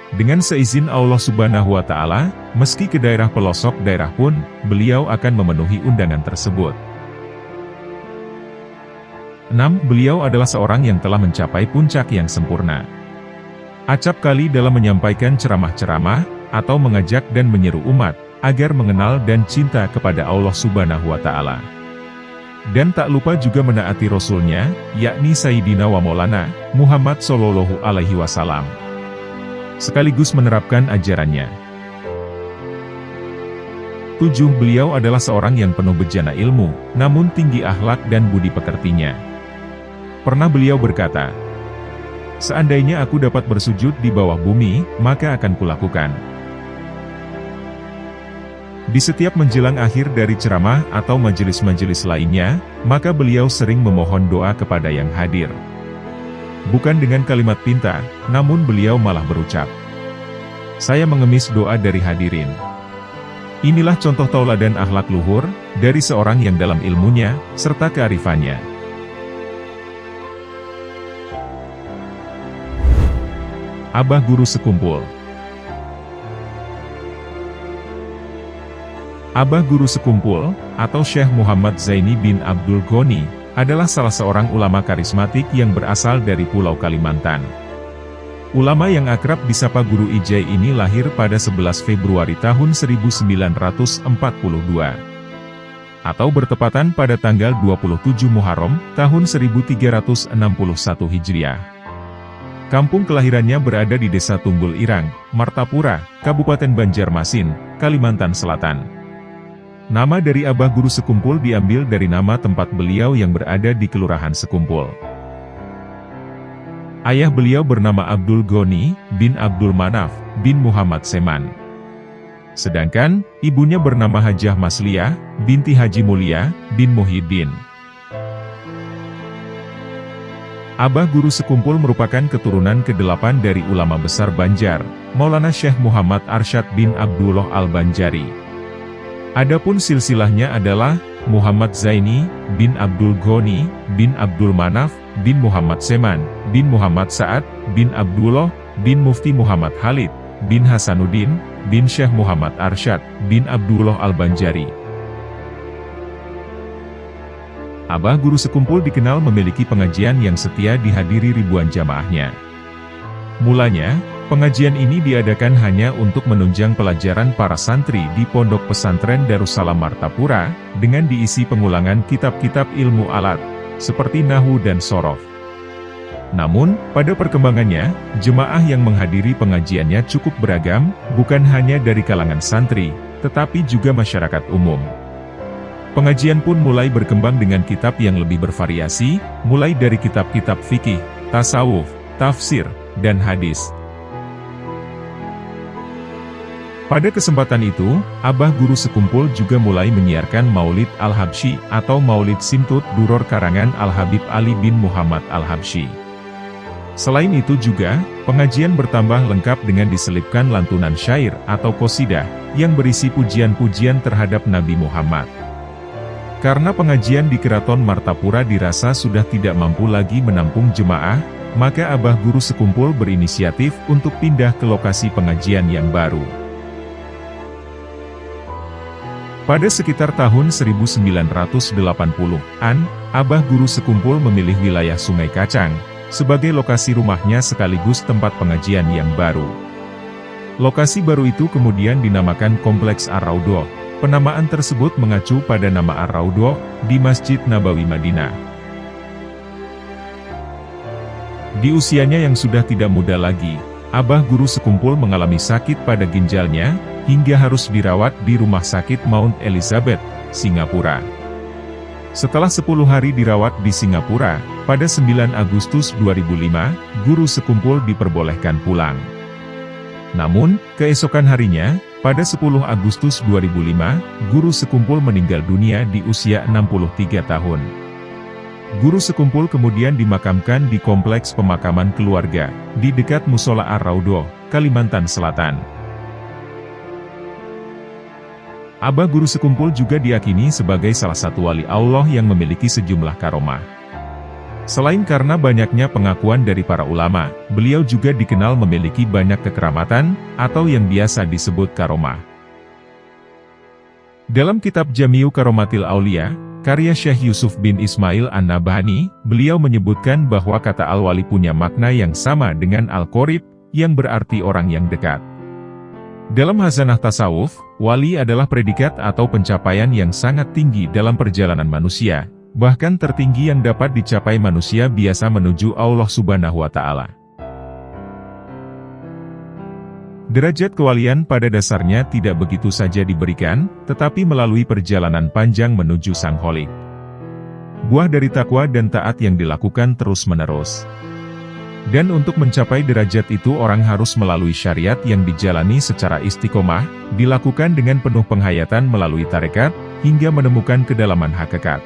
Dengan seizin Allah Subhanahu wa Ta'ala, meski ke daerah pelosok daerah pun, beliau akan memenuhi undangan tersebut. 6. Beliau adalah seorang yang telah mencapai puncak yang sempurna. Acap kali dalam menyampaikan ceramah-ceramah, atau mengajak dan menyeru umat, agar mengenal dan cinta kepada Allah Subhanahu wa Ta'ala. Dan tak lupa juga menaati Rasulnya, yakni Sayyidina wa Maulana, Muhammad Sallallahu Alaihi Wasallam. Sekaligus menerapkan ajarannya. 7. Beliau adalah seorang yang penuh bejana ilmu, namun tinggi akhlak dan budi pekertinya. Pernah beliau berkata, "Seandainya aku dapat bersujud di bawah bumi, maka akan kulakukan." Di setiap menjelang akhir dari ceramah atau majelis-majelis lainnya, maka beliau sering memohon doa kepada yang hadir. Bukan dengan kalimat pintar, namun beliau malah berucap, "Saya mengemis doa dari hadirin." Inilah contoh tauladan akhlak luhur, dari seorang yang dalam ilmunya, serta kearifannya. Abah Guru Sekumpul. Abah Guru Sekumpul, atau Syekh Muhammad Zaini bin Abdul Ghani, adalah salah seorang ulama karismatik yang berasal dari Pulau Kalimantan. Ulama yang akrab disapa Guru Ijai ini lahir pada 11 Februari tahun 1942, atau bertepatan pada tanggal 27 Muharram, tahun 1361 Hijriah. Kampung kelahirannya berada di Desa Tunggul Irang, Martapura, Kabupaten Banjarmasin, Kalimantan Selatan. Nama dari Abah Guru Sekumpul diambil dari nama tempat beliau yang berada di Kelurahan Sekumpul. Ayah beliau bernama Abdul Ghani bin Abdul Manaf bin Muhammad Seman. Sedangkan, ibunya bernama Hajah Masliyah binti Haji Mulia bin Muhyiddin. Abah Guru Sekumpul merupakan keturunan ke-8 dari ulama besar Banjar, Maulana Syekh Muhammad Arsyad bin Abdullah Al-Banjari. Adapun silsilahnya adalah Muhammad Zaini bin Abdul Ghani bin Abdul Manaf bin Muhammad Seman bin Muhammad Sa'ad bin Abdullah bin Mufti Muhammad Khalid bin Hasanuddin bin Syekh Muhammad Arsyad bin Abdullah Al-Banjari. Abah Guru Sekumpul dikenal memiliki pengajian yang setia dihadiri ribuan jamaahnya. Mulanya, pengajian ini diadakan hanya untuk menunjang pelajaran para santri di Pondok Pesantren Darussalam Martapura, dengan diisi pengulangan kitab-kitab ilmu alat, seperti Nahwu dan Shorof. Namun, pada perkembangannya, jemaah yang menghadiri pengajiannya cukup beragam, bukan hanya dari kalangan santri, tetapi juga masyarakat umum. Pengajian pun mulai berkembang dengan kitab yang lebih bervariasi, mulai dari kitab-kitab fikih, tasawuf, tafsir, dan hadis. Pada kesempatan itu, Abah Guru Sekumpul juga mulai menyiarkan Maulid Al-Habsyi atau Maulid Simtut Duror karangan Al-Habib Ali bin Muhammad Al-Habsyi. Selain itu juga, pengajian bertambah lengkap dengan diselipkan lantunan syair atau qasidah yang berisi pujian-pujian terhadap Nabi Muhammad. Karena pengajian di Keraton Martapura dirasa sudah tidak mampu lagi menampung jemaah, maka Abah Guru Sekumpul berinisiatif untuk pindah ke lokasi pengajian yang baru. Pada sekitar tahun 1980-an, Abah Guru Sekumpul memilih wilayah Sungai Kacang sebagai lokasi rumahnya sekaligus tempat pengajian yang baru. Lokasi baru itu kemudian dinamakan Kompleks Ar-Raudhah. Penamaan tersebut mengacu pada nama Ar-Raudhah di Masjid Nabawi Madinah. Di usianya yang sudah tidak muda lagi, Abah Guru Sekumpul mengalami sakit pada ginjalnya, hingga harus dirawat di Rumah Sakit Mount Elizabeth, Singapura. Setelah 10 hari dirawat di Singapura, pada 9 Agustus 2005, Guru Sekumpul diperbolehkan pulang. Namun, keesokan harinya, pada 10 Agustus 2005, Guru Sekumpul meninggal dunia di usia 63 tahun. Guru Sekumpul kemudian dimakamkan di Kompleks Pemakaman Keluarga, di dekat Musola Ar-Raudhah, Kalimantan Selatan. Abah Guru Sekumpul juga diyakini sebagai salah satu wali Allah yang memiliki sejumlah karomah. Selain karena banyaknya pengakuan dari para ulama, beliau juga dikenal memiliki banyak kekeramatan, atau yang biasa disebut karomah. Dalam kitab Jami'u Karomatil Aulia, karya Syekh Yusuf bin Ismail An-Nabhani, beliau menyebutkan bahwa kata al-wali punya makna yang sama dengan al-qorib, yang berarti orang yang dekat. Dalam hazanah tasawuf, wali adalah predikat atau pencapaian yang sangat tinggi dalam perjalanan manusia, bahkan tertinggi yang dapat dicapai manusia biasa menuju Allah Subhanahu wa Ta'ala. Derajat kewalian pada dasarnya tidak begitu saja diberikan, tetapi melalui perjalanan panjang menuju Sang Kholik. Buah dari takwa dan taat yang dilakukan terus-menerus. Dan untuk mencapai derajat itu orang harus melalui syariat yang dijalani secara istiqomah, dilakukan dengan penuh penghayatan melalui tarekat, hingga menemukan kedalaman hakikat.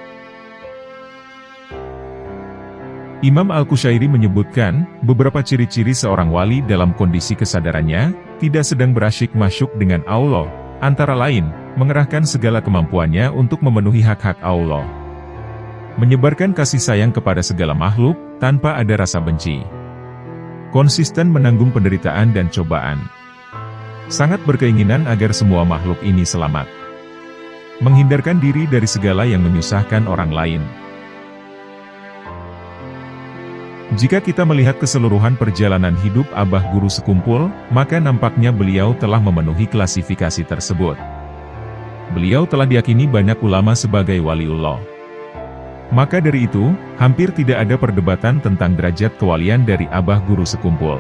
Imam Al-Qushairi menyebutkan, beberapa ciri-ciri seorang wali dalam kondisi kesadarannya, tidak sedang berasyik masyuk dengan Allah, antara lain, mengerahkan segala kemampuannya untuk memenuhi hak-hak Allah. Menyebarkan kasih sayang kepada segala makhluk, tanpa ada rasa benci. konsisten menanggung penderitaan dan cobaan. Sangat berkeinginan agar semua makhluk ini selamat. Menghindarkan diri dari segala yang menyusahkan orang lain. Jika kita melihat keseluruhan perjalanan hidup Abah Guru Sekumpul, maka nampaknya beliau telah memenuhi klasifikasi tersebut. Beliau telah diyakini banyak ulama sebagai waliullah. Maka dari itu, hampir tidak ada perdebatan tentang derajat kewalian dari Abah Guru Sekumpul.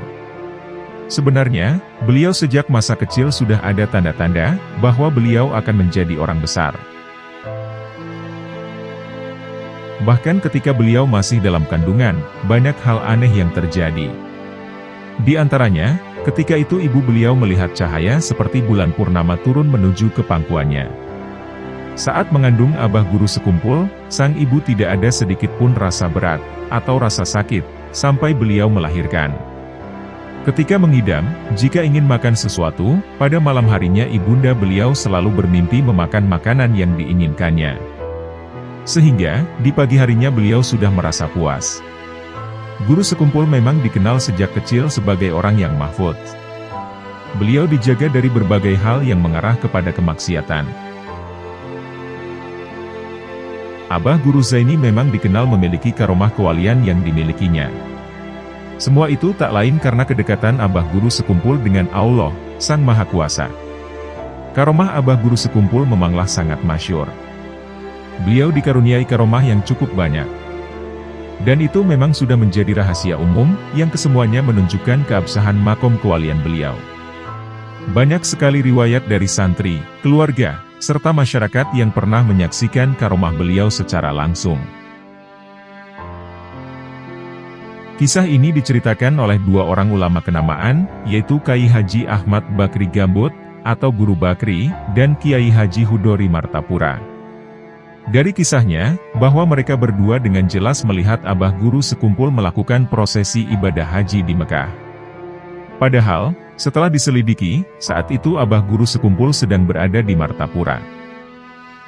Sebenarnya, beliau sejak masa kecil sudah ada tanda-tanda bahwa beliau akan menjadi orang besar. Bahkan ketika beliau masih dalam kandungan, banyak hal aneh yang terjadi. Di antaranya, ketika itu ibu beliau melihat cahaya seperti bulan purnama turun menuju ke pangkuannya. Saat mengandung Abah Guru Sekumpul, sang ibu tidak ada sedikit pun rasa berat, atau rasa sakit, sampai beliau melahirkan. Ketika mengidam, jika ingin makan sesuatu, pada malam harinya ibunda beliau selalu bermimpi memakan makanan yang diinginkannya. Sehingga, di pagi harinya beliau sudah merasa puas. Guru Sekumpul memang dikenal sejak kecil sebagai orang yang mahfudz. Beliau dijaga dari berbagai hal yang mengarah kepada kemaksiatan. Abah Guru Zaini memang dikenal memiliki karomah kewalian yang dimilikinya. Semua itu tak lain karena kedekatan Abah Guru Sekumpul dengan Allah, Sang Maha Kuasa. Karomah Abah Guru Sekumpul memanglah sangat masyhur. Beliau dikaruniai karomah yang cukup banyak. Dan itu memang sudah menjadi rahasia umum, yang kesemuanya menunjukkan keabsahan makom kewalian beliau. Banyak sekali riwayat dari santri, keluarga, serta masyarakat yang pernah menyaksikan karomah beliau secara langsung. Kisah ini diceritakan oleh dua orang ulama kenamaan, yaitu Kiai Haji Ahmad Bakri Gambut, atau Guru Bakri, dan Kiai Haji Hudori Martapura. Dari kisahnya, bahwa mereka berdua dengan jelas melihat Abah Guru Sekumpul melakukan prosesi ibadah haji di Mekah. Padahal, setelah diselidiki, saat itu Abah Guru Sekumpul sedang berada di Martapura.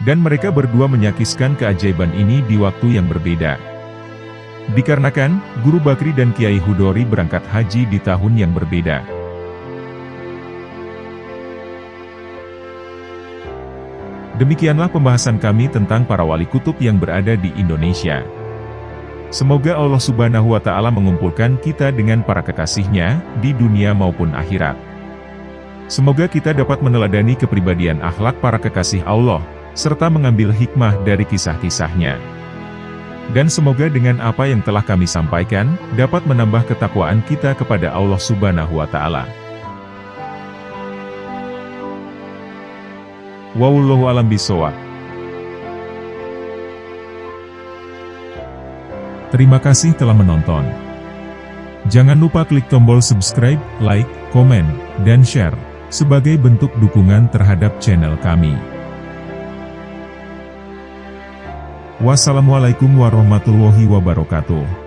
Dan mereka berdua menyakiskan keajaiban ini di waktu yang berbeda. Dikarenakan, Guru Bakri dan Kiai Hudori berangkat haji di tahun yang berbeda. Demikianlah pembahasan kami tentang para wali kutub yang berada di Indonesia. Semoga Allah Subhanahu wa Ta'ala mengumpulkan kita dengan para kekasihnya, di dunia maupun akhirat. Semoga kita dapat meneladani kepribadian akhlak para kekasih Allah, serta mengambil hikmah dari kisah-kisahnya. Dan semoga dengan apa yang telah kami sampaikan, dapat menambah ketakwaan kita kepada Allah Subhanahu wa Ta'ala. Wallahu a'lam bishawab. Terima kasih telah menonton. Jangan lupa klik tombol subscribe, like, komen, dan share, sebagai bentuk dukungan terhadap channel kami. Wassalamualaikum warahmatullahi wabarakatuh.